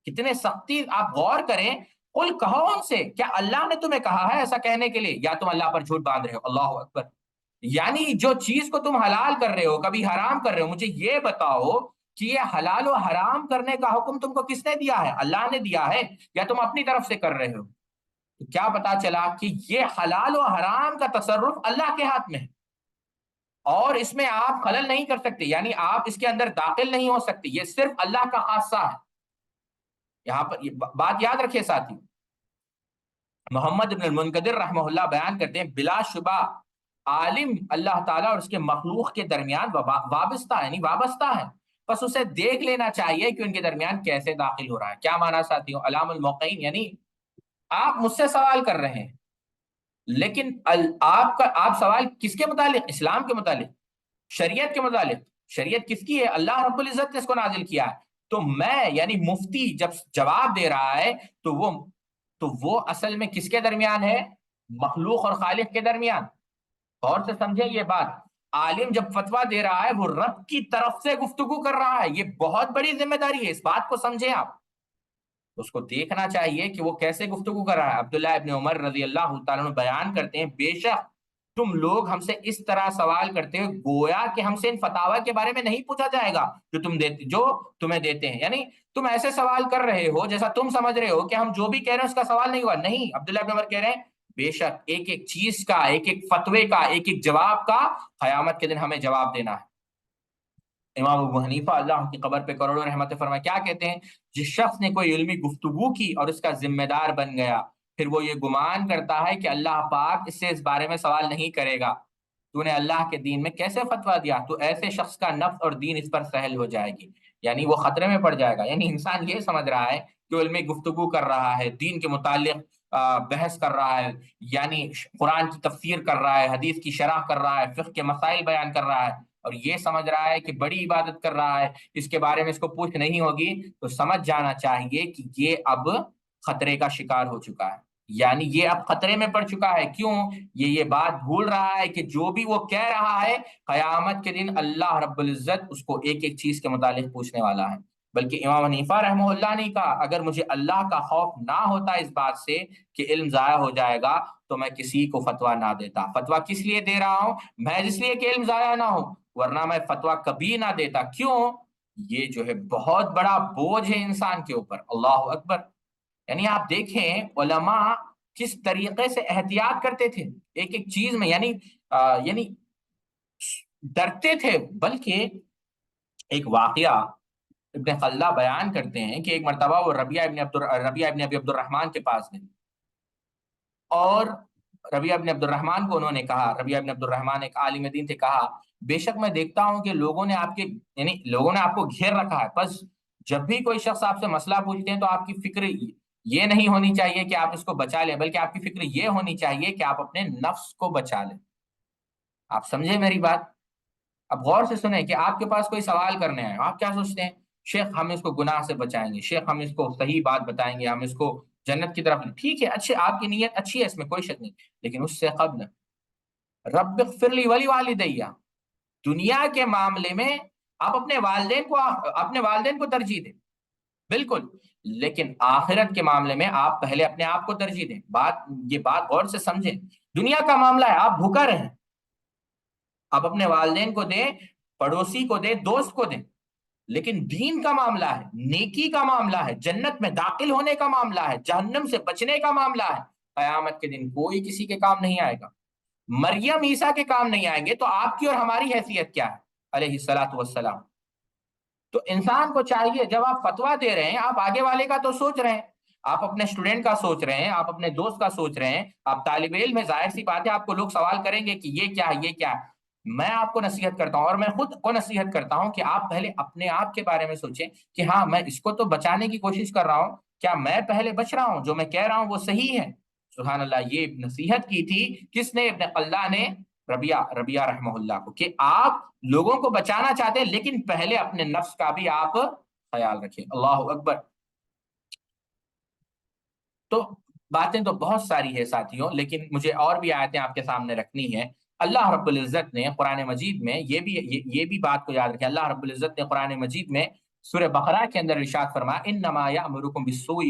کتنے سختی، آپ غور کریں، قل کہو ان سے، کیا اللہ نے تمہیں کہا ہے ایسا کہنے کے لیے، یا تم اللہ پر جھوٹ باندھ رہے ہو؟ اللہ اکبر۔ یعنی جو چیز کو تم حلال کر رہے ہو، کبھی حرام کر رہے ہو، مجھے یہ بتاؤ کہ یہ حلال و حرام کرنے کا حکم تم کو کس نے دیا ہے؟ اللہ نے دیا ہے یا تم اپنی طرف سے کر رہے ہو؟ تو کیا پتا چلا کہ یہ حلال و حرام کا تصرف اللہ کے ہاتھ میں ہے، اور اس میں آپ خلل نہیں کر سکتے، یعنی آپ اس کے اندر داخل نہیں ہو سکتے، یہ صرف اللہ کا خاصہ ہے۔ یہاں پر یہ بات یاد رکھے ساتھی، محمد ابن المنقدر رحمہ اللہ بیان کرتے ہیں بلا شبہ عالم اللہ تعالیٰ اور اس کے مخلوق کے درمیان وابستہ ہے، یعنی وابستہ ہے، بس اسے دیکھ لینا چاہیے کہ ان کے درمیان کیسے داخل ہو رہا ہے۔ کیا مانا ساتھیوں؟ علام الموقعین، یعنی آپ مجھ سے سوال کر رہے ہیں، لیکن آپ سوال کس کے متعلق؟ اسلام کے متعلق، شریعت کے متعلق. شریعت کس کی ہے؟ اللہ رب العزت نے اس کو نازل کیا ہے. تو میں یعنی مفتی جب جواب دے رہا ہے تو وہ اصل میں کس کے درمیان ہے؟ مخلوق اور خالق کے درمیان. غور سے سمجھیں یہ بات. عالم جب فتویٰ دے رہا ہے وہ رب کی طرف سے گفتگو کر رہا ہے. یہ بہت بڑی ذمہ داری ہے، اس بات کو سمجھیں آپ. اس کو دیکھنا چاہیے کہ وہ کیسے گفتگو کر رہا ہے. عبداللہ ابن عمر رضی اللہ تعالیٰ عنہ بیان کرتے ہیں، بے شک تم لوگ ہم سے اس طرح سوال کرتے ہو گویا کہ ہم سے ان فتاوا کے بارے میں نہیں پوچھا جائے گا جو تمہیں دیتے ہیں. یعنی تم ایسے سوال کر رہے ہو جیسا تم سمجھ رہے ہو کہ ہم جو بھی کہہ رہے ہیں اس کا سوال نہیں ہوا. نہیں، عبداللہ ابن عمر کہہ رہے ہیں بے شک ایک ایک چیز کا، ایک ایک فتوے کا، ایک ایک جواب کا قیامت کے دن ہمیں جواب دینا ہے. امام ابو حنیفہ اللہ کی قبر پہ کروڑوں رحمت فرمائے کیا کہتے ہیں؟ جس شخص نے کوئی علمی گفتگو کی اور اس کا ذمہ دار بن گیا، پھر وہ یہ گمان کرتا ہے کہ اللہ پاک اس سے اس بارے میں سوال نہیں کرے گا، تو نے اللہ کے دین میں کیسے فتویٰ دیا، تو ایسے شخص کا نفس اور دین اس پر سہل ہو جائے گی. یعنی وہ خطرے میں پڑ جائے گا. یعنی انسان یہ سمجھ رہا ہے کہ علمی گفتگو کر رہا ہے، دین کے متعلق بحث کر رہا ہے، یعنی قرآن کی تفسیر کر رہا ہے، حدیث کی شرح کر رہا ہے، فقہ کے مسائل بیان کر رہا ہے، اور یہ سمجھ رہا ہے کہ بڑی عبادت کر رہا ہے، اس کے بارے میں اس کو پوچھ نہیں ہوگی. تو سمجھ جانا چاہیے کہ یہ اب خطرے کا شکار ہو چکا ہے. یعنی یہ اب خطرے میں پڑ چکا ہے. کیوں؟ یہ بات بھول رہا ہے کہ جو بھی وہ کہہ رہا ہے قیامت کے دن اللہ رب العزت اس کو ایک ایک چیز کے متعلق پوچھنے والا ہے. بلکہ امام حنیفہ رحمہ اللہ نے کہا اگر مجھے اللہ کا خوف نہ ہوتا اس بات سے کہ علم ضائع ہو جائے گا تو میں کسی کو فتویٰ نہ دیتا. فتویٰ کس لیے دے رہا ہوں؟ میں اس لیے کہ علم ضائع نہ ہو، ورنہ میں فتویٰ کبھی نہ دیتا. کیوں؟ یہ جو ہے بہت بڑا بوجھ ہے انسان کے اوپر. اللہ اکبر. یعنی آپ دیکھیں علماء کس طریقے سے احتیاط کرتے تھے ایک ایک چیز میں. یعنی ڈرتے تھے. بلکہ ایک واقعہ ابن خلدہ بیان کرتے ہیں کہ ایک مرتبہ وہ ربیعہ ابن ابی عبد الرحمن کے پاس گئے، اور ربیعہ ابن عبد الرحمن کو انہوں نے کہا، ربیعہ ابن عبد الرحمن ایک عالم دین تھے، کہا بے شک میں دیکھتا ہوں کہ لوگوں نے آپ کو گھیر رکھا ہے، بس جب بھی کوئی شخص آپ سے مسئلہ پوچھتے ہیں تو آپ کی فکر یہ نہیں ہونی چاہیے کہ آپ اس کو بچا لیں، بلکہ آپ کی فکر یہ ہونی چاہیے کہ آپ اپنے نفس کو بچا لیں. آپ سمجھے میری بات؟ اب غور سے سنیں کہ آپ کے پاس کوئی سوال کرنے آئے، آپ کیا سوچتے ہیں؟ شیخ ہم اس کو گناہ سے بچائیں گے، شیخ ہم اس کو صحیح بات بتائیں گے، ہم اس کو جنت کی طرف. ٹھیک ہے، اچھے، آپ کی نیت اچھی ہے، اس میں کوئی شک نہیں. لیکن اس سے قبل رب اغفر لی ولی والدیہ، دنیا کے معاملے میں آپ اپنے والدین کو ترجیح دیں، بالکل. لیکن آخرت کے معاملے میں آپ پہلے اپنے آپ کو ترجیح دیں. یہ بات غور سے سمجھیں. دنیا کا معاملہ ہے، آپ بھوکا رہیں، آپ اپنے والدین کو دیں، پڑوسی کو دیں، دوست کو دیں. لیکن دین کا معاملہ ہے، نیکی کا معاملہ ہے، جنت میں داخل ہونے کا معاملہ ہے، جہنم سے بچنے کا معاملہ ہے، قیامت کے دن کوئی کسی کے کام نہیں آئے گا. مریم عیسیٰ کے کام نہیں آئیں گے تو آپ کی اور ہماری حیثیت کیا ہے علیہ الصلوۃ والسلام. تو انسان کو چاہیے جب آپ فتویٰ دے رہے ہیں آپ آگے والے کا تو سوچ رہے ہیں، آپ اپنے اسٹوڈنٹ کا سوچ رہے ہیں، آپ اپنے دوست کا سوچ رہے ہیں، آپ طالب علم ہے، ظاہر سی بات ہے آپ کو لوگ سوال کریں گے کہ یہ کیا ہے، یہ کیا ہے. میں آپ کو نصیحت کرتا ہوں اور میں خود کو نصیحت کرتا ہوں کہ آپ پہلے اپنے آپ کے بارے میں سوچیں کہ ہاں میں اس کو تو بچانے کی کوشش کر رہا ہوں، کیا میں پہلے بچ رہا ہوں، جو میں کہہ رہا ہوں وہ صحیح ہے. سبحان اللہ. یہ نصیحت کی تھی کس نے؟ ابن قلہ نے ربیعہ رحمہ اللہ کو، کہ آپ لوگوں کو بچانا چاہتے ہیں لیکن پہلے اپنے نفس کا بھی آپ خیال رکھیں. اللہ اکبر. تو باتیں تو بہت ساری ہے ساتھیوں، لیکن مجھے اور بھی آیتیں آپ کے سامنے رکھنی ہے. اللہ رب العزت نے قرآن مجید میں یہ بھی بات کو یاد رکھیں. اللہ رب العزت نے قرآن مجید میں سورہ بقرہ کے اندر ارشاد فرمایا انما یأمرکم بالسوء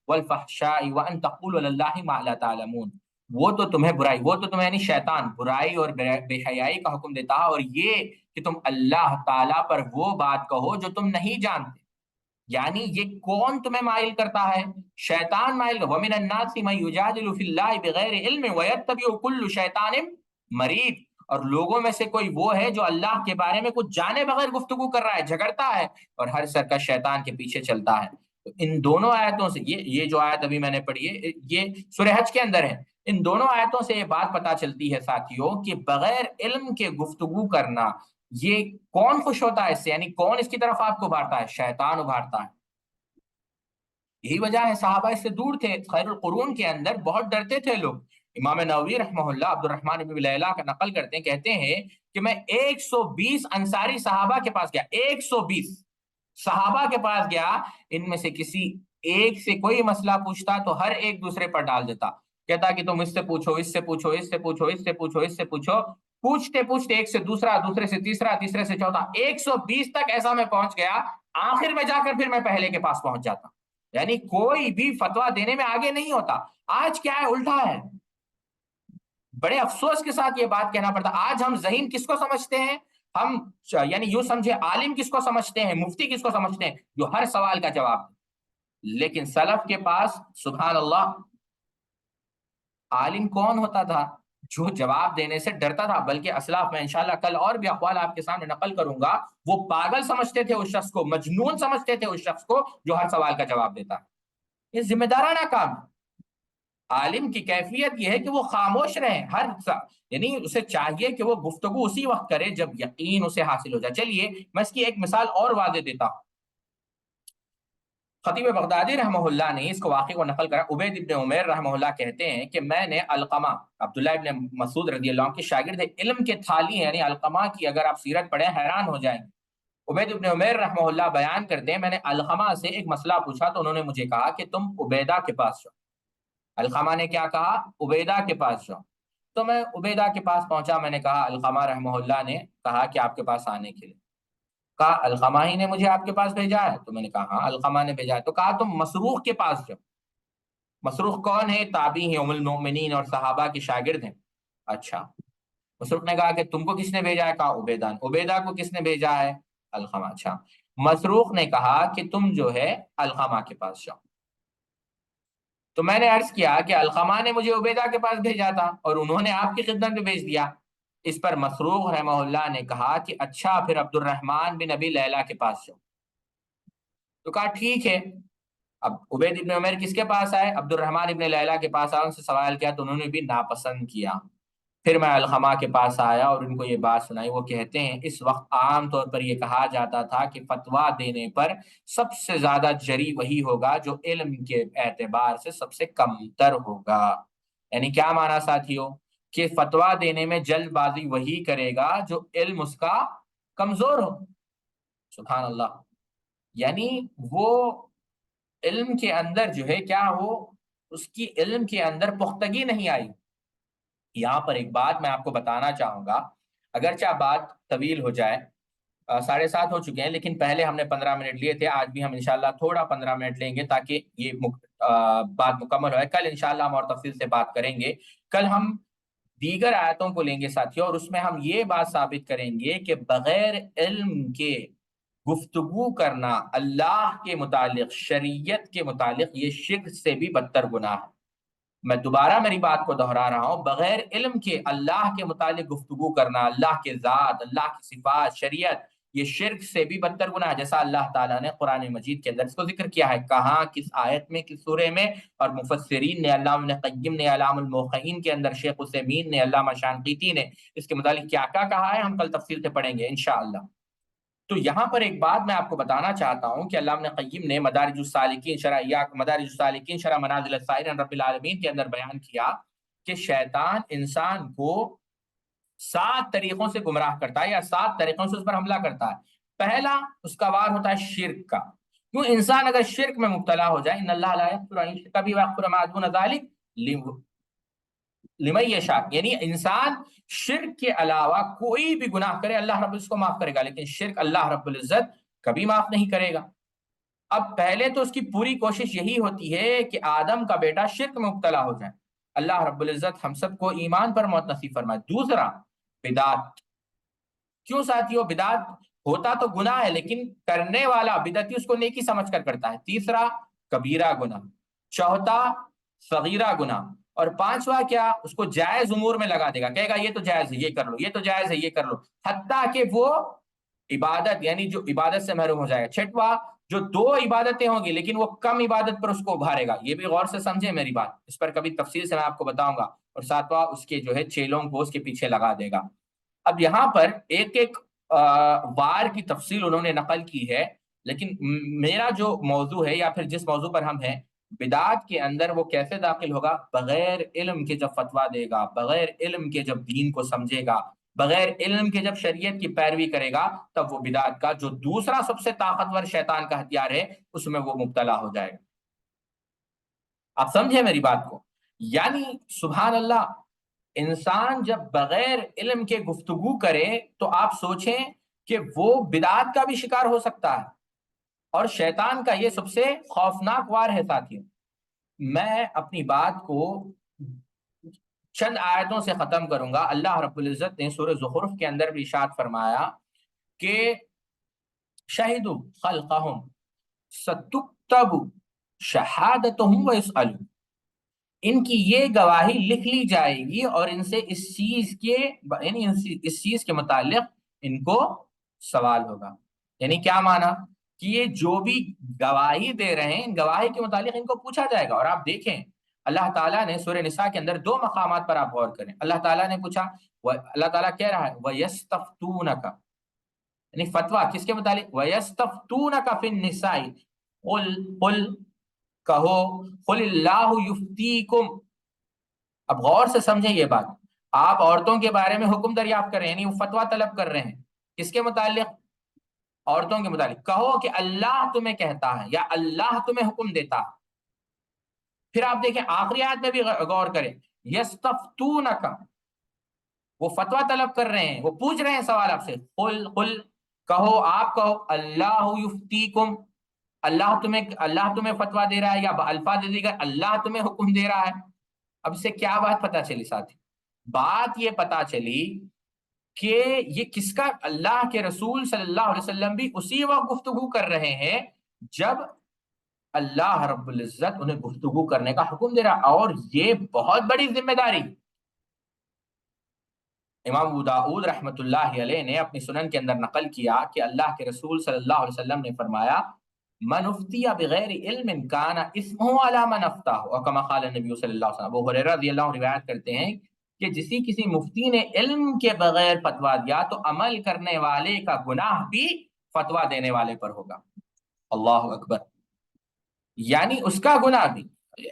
والفحشاء وان تقولوا علی اللہ ما لا تعلمون. وہ تو تمہیں یعنی شیطان برائی اور بے حیائی کا حکم دیتا ہے، اور یہ کہ تم اللہ تعالیٰ پر وہ بات کہو جو تم نہیں جانتے. یعنی یہ کون تمہیں مائل کرتا ہے؟ شیطان مائل. وَمِنَ النَّاسِ مَن يُجَادِلُ فِي اللَّهِ بِغَيْرِ عِلْمٍ وَيَتَّبِعُ كُلُّ شَيْطَانٍ مَرِيدٍ. اور لوگوں میں سے کوئی وہ ہے جو اللہ کے بارے میں کچھ جانے بغیر گفتگو کر رہا ہے، جھگڑتا ہے، اور ہر سرکش شیطان کے پیچھے چلتا ہے. تو ان دونوں آیتوں سے یہ جو آیت ابھی میں نے پڑھی ہے یہ سورہ حج کے اندر ہے. ان دونوں آیتوں سے یہ بات پتا چلتی ہے ساتھیوں کہ بغیر علم کے گفتگو کرنا، یہ کون خوش ہوتا ہے اس سے؟ یعنی کون اس کی طرف آپ کو ابھارتا ہے؟ شیطان ابھارتا ہے. یہی وجہ ہے صحابہ اس سے دور تھے. خیر القرون کے اندر بہت ڈرتے تھے لوگ. امام نووی رحمہ اللہ عبد الرحمن بن لیلہ کا نقل کرتے ہیں، کہتے ہیں کہ میں 120 انصاری صحابہ کے پاس گیا، 120 صحابہ کے پاس گیا، ان میں سے کسی ایک سے کوئی مسئلہ پوچھتا تو ہر ایک دوسرے پر ڈال دیتا، کہتا کہ تم اس سے پوچھو، اس سے پوچھو، اس سے پوچھو، اس سے پوچھو، اس سے پوچھو، پوچھتے پوچھتے ایک سے دوسرا، دوسرے سے تیسرا، تیسرے سے چوتھا، 120 تک ایسا میں پہنچ گیا، آخر میں جا کر پھر میں پہلے کے پاس پہنچ جاتا، یعنی کوئی بھی فتویٰ دینے میں آگے نہیں ہوتا۔ آج کیا ہے، الٹا ہے، بڑے افسوس کے ساتھ یہ بات کہنا پڑتا، آج ہم ذہین کس کو سمجھتے ہیں، ہم یعنی یوں سمجھے عالم کس کو سمجھتے ہیں، مفتی کس کو سمجھتے ہیں، جو ہر سوال کا جواب دے۔ لیکن سلف کے پاس سبحان اللہ عالم کون ہوتا تھا؟ جو جواب دینے سے ڈرتا تھا، بلکہ اسلاف میں انشاءاللہ کل اور بھی اقوال آپ کے سامنے نقل کروں گا، وہ پاگل سمجھتے تھے اس شخص کو، مجنون سمجھتے تھے اس شخص کو جو ہر سوال کا جواب دیتا ہے۔ یہ ذمہ دارانہ کام ہے۔ عالم کی کیفیت یہ ہے کہ وہ خاموش رہے یعنی اسے چاہیے کہ وہ گفتگو اسی وقت کرے جب یقین اسے حاصل ہو جائے۔ چلیے میں اس کی ایک مثال اور واضح دیتا ہوں۔ خطیب بغدادی رحمہ اللہ نے اس کو واقعے کو نقل کرا، عبید ابن عمیر رحمہ اللہ کہتے ہیں کہ میں نے علقمہ عبداللہ ابن مسعود رضی اللہ عنہ کے شاگرد ہے، علم کے تھالی ہیں، یعنی علقمہ کی اگر آپ سیرت پڑھیں حیران ہو جائیں گے۔ عبید ابن عمیر رحمہ اللہ بیان کرتے ہیں میں نے علقمہ سے ایک مسئلہ پوچھا تو انہوں نے مجھے کہا کہ تم عبیدہ کے پاس جاؤ۔ علقمہ نے کیا کہا؟ عبیدہ کے پاس جاؤ۔ تو میں عبیدہ کے پاس پہنچا، میں نے کہا علقمہ رحمہ اللہ نے کہا کہ آپ کے پاس آنے کے لیے، کہا علقمہ ہی نے مجھے آپ کے پاس بھیجا ہے؟ تو میں نے کہا ہاں علقمہ نے بھیجا ہے۔ تو کہا تم مسروق کے پاس جاؤ۔ مسروق کون ہے؟ تابعی ہیں، ام المؤمنین اور صحابہ کے شاگرد ہیں۔ اچھا، مسروق نے کہا کہ تم کو کس نے بھیجا ہے؟ کہا عبیدہ نے۔ عبیدہ کو کس نے بھیجا ہے؟ علقمہ۔ اچھا، مسروق نے کہا کہ تم جو ہے علقمہ کے پاس جاؤ۔ تو میں نے عرض کیا کہ علقمہ نے مجھے عبیدہ کے پاس بھیجا تھا اور انہوں نے آپ کی خدمت میں بھیج دیا۔ اس پر مسروق رحمہ اللہ نے کہا کہ اچھا پھر عبد الرحمن بن ابی لیلہ کے پاس جاؤ۔ تو کہا ٹھیک ہے۔ اب عبید ابن عمر کس کے پاس آئے؟ عبد الرحمن ابن لیلہ کے پاس آئے، ان سے سوال کیا تو انہوں نے بھی ناپسند کیا۔ پھر میں علقمہ کے پاس آیا اور ان کو یہ بات سنائی۔ وہ کہتے ہیں اس وقت عام طور پر یہ کہا جاتا تھا کہ فتویٰ دینے پر سب سے زیادہ جری وہی ہوگا جو علم کے اعتبار سے سب سے کم تر ہوگا۔ یعنی کیا معنی ساتھیوں؟ کہ فتویٰ دینے میں جلد بازی وہی کرے گا جو علم اس کا کمزور ہو۔ سبحان اللہ، یعنی وہ علم کے اندر جو ہے کیا ہو، اس کی علم کے اندر پختگی نہیں آئی۔ یہاں پر ایک بات میں آپ کو بتانا چاہوں گا، اگرچہ بات طویل ہو جائے، 7:30 ہو چکے ہیں، لیکن پہلے ہم نے 15 منٹ لیے تھے، آج بھی ہم انشاءاللہ تھوڑا 15 منٹ لیں گے تاکہ یہ بات مکمل ہو جائے۔ کل انشاءاللہ ہم اور تفصیل سے بات کریں گے۔ کل ہم دیگر آیتوں کو لیں گے ساتھیوں، اور اس میں ہم یہ بات ثابت کریں گے کہ بغیر علم کے گفتگو کرنا اللہ کے متعلق، شریعت کے متعلق، یہ شرک سے بھی بدتر گناہ ہے۔ میں دوبارہ میری بات کو دہرا رہا ہوں، بغیر علم کے اللہ کے متعلق گفتگو کرنا، اللہ کے ذات، اللہ کی صفات، شریعت، یہ شرک سے بھی بدتر گناہ ہے، جیسا اللہ تعالیٰ نے قرآن مجید کے اندر اس کو ذکر کیا ہے۔ کہاں، کس آیت میں، کس سورے میں؟ اور مفسرین نے، علامہ ابن قیم نے، اعلام الموقعین کے اندر شیخ عثیمین نے، علامہ شانقیطی نے اس کے متعلق کیا کیا کہا ہے، ہم کل تفصیل سے پڑھیں گے انشاءاللہ۔ تو یہاں پر ایک بات میں آپ کو بتانا چاہتا ہوں کہ علامہ ابن قیم نے مدارج السالکین شرح منازل السائرین عن رب العالمین کے اندر بیان کیا کہ شیطان انسان کو 7 طریقوں سے گمراہ کرتا ہے، یا 7 طریقوں سے اس پر حملہ کرتا ہے۔ پہلا اس کا وار ہوتا ہے شرک کا۔ کیوں؟ انسان اگر شرک میں مبتلا ہو جائے، ان اللہ لا یغفر ان یشرک بہ ویغفر ما دون ذلک لمن یشاء، یعنی انسان شرک کے علاوہ کوئی بھی گناہ کرے اللہ رب العزت کو معاف کرے گا، لیکن شرک اللہ رب العزت کبھی معاف نہیں کرے گا۔ اب پہلے تو اس کی پوری کوشش یہی ہوتی ہے کہ آدم کا بیٹا شرک میں مبتلا ہو جائے، اللہ رب العزت ہم سب کو ایمان پر موت نصیب فرمائے۔ دوسرا بدعت۔ کیوں ساتھیوں؟ بدعت ہوتا تو گناہ ہے لیکن کرنے والا بدعتی اس کو نیکی سمجھ کر کرتا ہے۔ تیسرا کبیرہ گناہ، چوتھا صغیرہ گناہ، اور پانچواں کیا؟ اس کو جائز امور میں لگا دے گا، کہے گا یہ تو جائز ہے یہ کر لو، یہ تو جائز ہے یہ کر لو، حتیٰ کہ وہ عبادت، یعنی جو عبادت سے محروم ہو جائے گا۔ چھٹواں جو 2 عبادتیں ہوں گی لیکن وہ کم عبادت پر اس کو ابھارے گا، یہ بھی غور سے سمجھے میری بات، اس پر کبھی تفصیل سے میں آپ کو بتاؤں گا۔ اور ساتواں اس کے جو ہے چیلوں کو اس کے پیچھے لگا دے گا۔ اب یہاں پر ایک ایک وار کی تفصیل انہوں نے نقل کی ہے، لیکن میرا جو موضوع ہے یا پھر جس موضوع پر ہم ہیں، بدعت کے اندر وہ کیسے داخل ہوگا؟ بغیر علم کے جب فتویٰ دے گا، بغیر علم کے جب دین کو سمجھے گا، بغیر علم کے جب شریعت کی پیروی کرے گا، تب وہ بدعت کا جو دوسرا سب سے طاقتور شیطان کا ہتھیار ہے اس میں وہ مبتلا ہو جائے گا۔ آپ سمجھے میری بات کو؟ یعنی سبحان اللہ، انسان جب بغیر علم کے گفتگو کرے تو آپ سوچیں کہ وہ بدعات کا بھی شکار ہو سکتا ہے، اور شیطان کا یہ سب سے خوفناک وار ہے ساتھیوں۔ میں اپنی بات کو چند آیتوں سے ختم کروں گا۔ اللہ رب العزت نے سورہ زخرف کے اندر بھی ارشاد فرمایا کہ شہدوا خلقہم ستکتب شہادتہم ویسألون، ان کی یہ گواہی لکھ لی جائے گی اور ان سے اس چیز کے یعنی اس چیز کے متعلق ان کو سوال ہوگا۔ یعنی کیا مانا؟ کہ یہ جو بھی گواہی دے رہے ہیں ان گواہی کے متعلق ان کو پوچھا جائے گا۔ اور آپ دیکھیں اللہ تعالیٰ نے سورہ نساء کے اندر دو مقامات پر آپ غور کریں، اللہ تعالیٰ نے پوچھا، اللہ تعالیٰ کہہ رہا ہے وَيَسْتَفْتُونَكَ، یعنی فتویٰ کس کے متعلق؟ وَيَسْتَفْتُونَكَ فِي النِّسَاءِ قُلْ کہو قُلِ اللَّهُ يُفْتِيكُمْ۔ اب غور سے سمجھیں یہ بات، آپ عورتوں کے بارے میں حکم دریافت کر رہے ہیں، یعنی وہ فتویٰ طلب کر رہے ہیں کس کے متعلق؟ عورتوں کے متعلق۔ کہو کہ اللہ تمہیں کہتا ہے یا اللہ تمہیں حکم دیتا ہے۔ پھر آپ دیکھیں آخری آیت میں بھی غور کریں، یستفتونک، وہ فتویٰ طلب کر رہے ہیں، وہ پوچھ رہے ہیں سوال آپ سے، قل کہو، آپ کہو، اللہ یفتیکم، اللہ تمہیں فتویٰ دے رہا ہے، یا الفاظ دیگر اللہ تمہیں حکم دے رہا ہے۔ اب اس سے کیا بات پتا چلی ساتھی؟ بات یہ پتا چلی کہ یہ کس کا، اللہ کے رسول صلی اللہ علیہ وسلم بھی اسی وقت گفتگو کر رہے ہیں جب اللہ رب العزت انہیں گفتگو کرنے کا حکم دے رہا۔ اور یہ بہت بڑی ذمہ داری، امام ابو داؤد رحمۃ اللہ علیہ نے اپنی سنن کے اندر نقل کیا کہ اللہ کے رسول صلی اللہ علیہ وسلم نے فرمایا من افتی بغیر علم کان اسمہ علی من افتاہ، اور کما قال النبی صلی اللہ علیہ وسلم۔ ابو ہریرہ رضی اللہ عنہ روایت کرتے ہیں کہ کسی مفتی نے علم کے بغیر فتویٰ دیا تو عمل کرنے والے کا گناہ بھی فتویٰ دینے والے پر ہوگا۔ اللہ اکبر، یعنی اس کا گناہ بھی،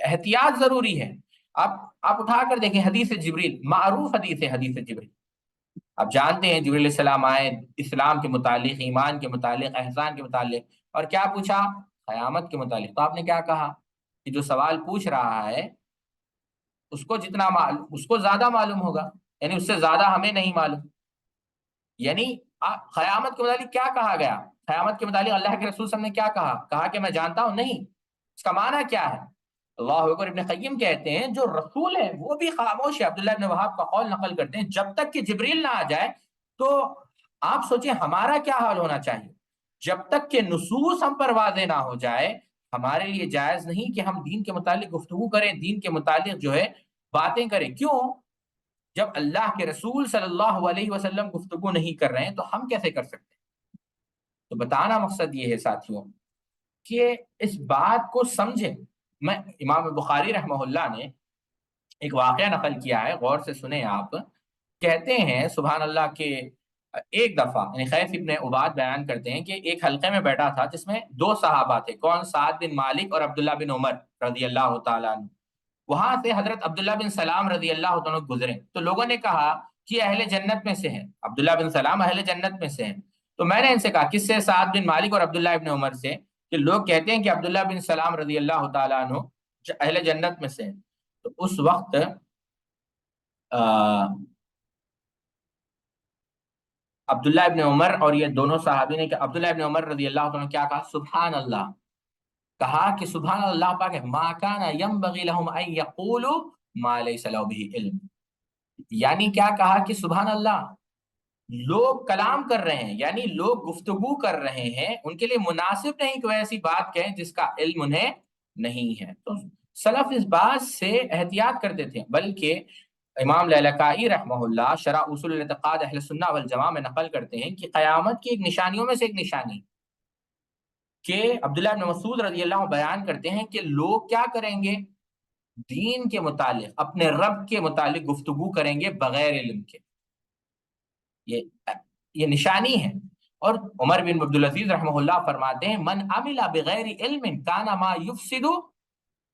احتیاط ضروری ہے۔ آپ اٹھا کر دیکھیں حدیث جبریل، معروف حدیث ہے حدیث جبریل، آپ جانتے ہیں جبریل علیہ السلام آئے اسلام کے متعلق، ایمان کے متعلق، احسان کے متعلق، اور کیا پوچھا؟ قیامت کے متعلق۔ تو آپ نے کیا کہا کہ جو سوال پوچھ رہا ہے اس کو جتنا معلوم، اس کو زیادہ معلوم ہوگا، یعنی اس سے زیادہ ہمیں نہیں معلوم۔ یعنی قیامت کے متعلق کیا کہا گیا؟ قیامت کے متعلق اللہ کے رسول صلی اللہ علیہ وسلم نے کیا کہا کہ میں جانتا ہوں؟ نہیں۔ اس کا معنی کیا ہے؟ اللہ اکبر، ابن قیم کہتے ہیں جو رسول ہے وہ بھی خاموش ہے۔ عبداللہ ابن وہاب کا قول نقل کرتے ہیں جب تک کہ جبریل نہ آ جائے تو آپ سوچیں ہمارا کیا حال ہونا چاہیے۔ جب تک کہ نصوص ہم پر واضح نہ ہو جائے ہمارے لیے جائز نہیں کہ ہم دین کے متعلق گفتگو کریں، دین کے متعلق جو ہے باتیں کریں۔ کیوں؟ جب اللہ کے رسول صلی اللہ علیہ وسلم گفتگو نہیں کر رہے ہیں تو ہم کیسے کر سکتے ہیں؟ تو بتانا مقصد یہ ہے ساتھیوں کہ اس بات کو سمجھیں۔ میں امام بخاری رحمہ اللہ نے ایک واقعہ نقل کیا ہے، غور سے سنیں آپ۔ کہتے ہیں سبحان اللہ کہ ایک دفعہ، یعنی خیف ابن عباد بیان کرتے ہیں کہ ایک حلقے میں بیٹھا تھا جس میں دو صحابہ تھے، کون؟ سعد بن مالک اور عبداللہ بن عمر رضی اللہ تعالیٰ عنہ۔ وہاں سے حضرت عبداللہ بن سلام رضی اللہ تعالیٰ عنہ گزرے تو لوگوں نے کہا کہ اہل جنت میں سے ہیں، عبداللہ بن سلام اہل جنت میں سے ہیں۔ تو میں نے ان سے کہا، کس سے؟ سعد بن مالک اور عبداللہ بن عمر سے، کہ لوگ کہتے ہیں کہ عبداللہ بن سلام رضی اللہ تعالیٰ عنہ اہل جنت میں سے ہیں۔ تو اس وقت عبداللہ ابن عمر اور یہ دونوں صحابی نے کہ عبداللہ ابن عمر رضی اللہ عنہ کیا کہا؟ سبحان اللہ، کہا کہ سبحان اللہ پاک ہے، ما کان ینبغی لہم ان یقولوا ما لیس لہم بہ علم، یعنی کیا کہا کہ سبحان اللہ، لوگ کلام کر رہے ہیں، یعنی لوگ گفتگو کر رہے ہیں، ان کے لیے مناسب نہیں کہ وہ ایسی بات کہیں جس کا علم انہیں نہیں ہے۔ تو سلف اس بات سے احتیاط کرتے تھے، بلکہ امام لالکائی رحمہ اللہ شرح اصول الاعتقاد اہل سنہ والجماعہ میں نقل کرتے ہیں کہ قیامت کی ایک نشانیوں میں سے ایک نشانی کہ عبداللہ بن مسعود رضی اللہ عنہ بیان کرتے ہیں کہ لوگ کیا کریں گے؟ دین کے متعلق، اپنے رب کے متعلق گفتگو کریں گے بغیر علم کے۔ یہ نشانی ہے۔ اور عمر بن عبدالعزیز رحمہ اللہ فرماتے ہیں من عمل بغیر علم کان ما یفسد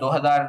2000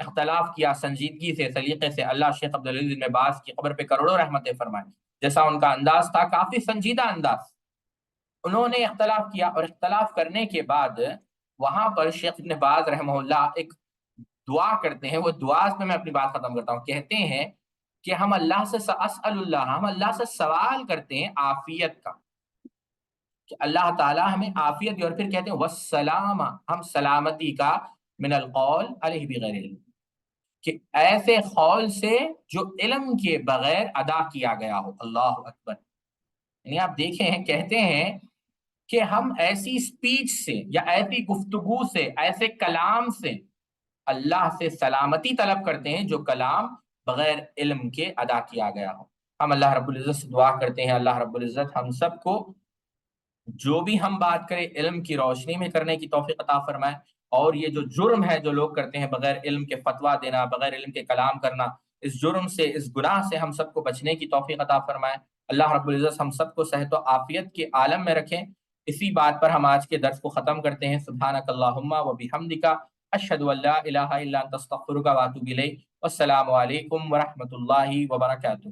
اختلاف کیا سنجیدگی سے، سلیقے سے، اللہ شیخ عبدالعزیز بن باز کی قبر پہ کروڑوں رحمتیں فرمائیں، جیسا ان کا انداز تھا، کافی سنجیدہ انداز، انہوں نے اختلاف کیا، اور اختلاف کرنے کے بعد وہاں پر شیخ ابن باز رحمہ اللہ ایک دعا کرتے ہیں، وہ دعا میں میں اپنی بات ختم کرتا ہوں، کہتے ہیں کہ ہم اللہ سے اسأل اللہ، ہم اللہ سے سوال کرتے ہیں عافیت کا، کہ اللہ تعالیٰ ہمیں عافیت دے، اور پھر کہتے ہیں والسلام، ہم سلامتی کا، من القول علیہ بغیر علم، کہ ایسے قول سے جو علم کے بغیر ادا کیا گیا ہو، اللہ اکبر، یعنی آپ دیکھیں ہیں، کہتے ہیں کہ ہم ایسی سپیچ سے یا ایسی گفتگو سے، ایسے کلام سے اللہ سے سلامتی طلب کرتے ہیں جو کلام بغیر علم کے ادا کیا گیا ہو۔ ہم اللہ رب العزت سے دعا کرتے ہیں، اللہ رب العزت ہم سب کو جو بھی ہم بات کریں علم کی روشنی میں کرنے کی توفیق عطا فرمائے، اور یہ جو جرم ہے جو لوگ کرتے ہیں بغیر علم کے فتویٰ دینا، بغیر علم کے کلام کرنا، اس جرم سے، اس گناہ سے ہم سب کو بچنے کی توفیق عطا فرمائے۔ اللہ رب العزت ہم سب کو صحت و عافیت کے عالم میں رکھیں۔ اسی بات پر ہم آج کے درس کو ختم کرتے ہیں۔ سبحانک اللہم و بحمدک، اشہد ان لا الہ الا انت، استغفرک و اتوب الیک۔ والسلام علیکم ورحمۃ اللہ وبرکاتہ۔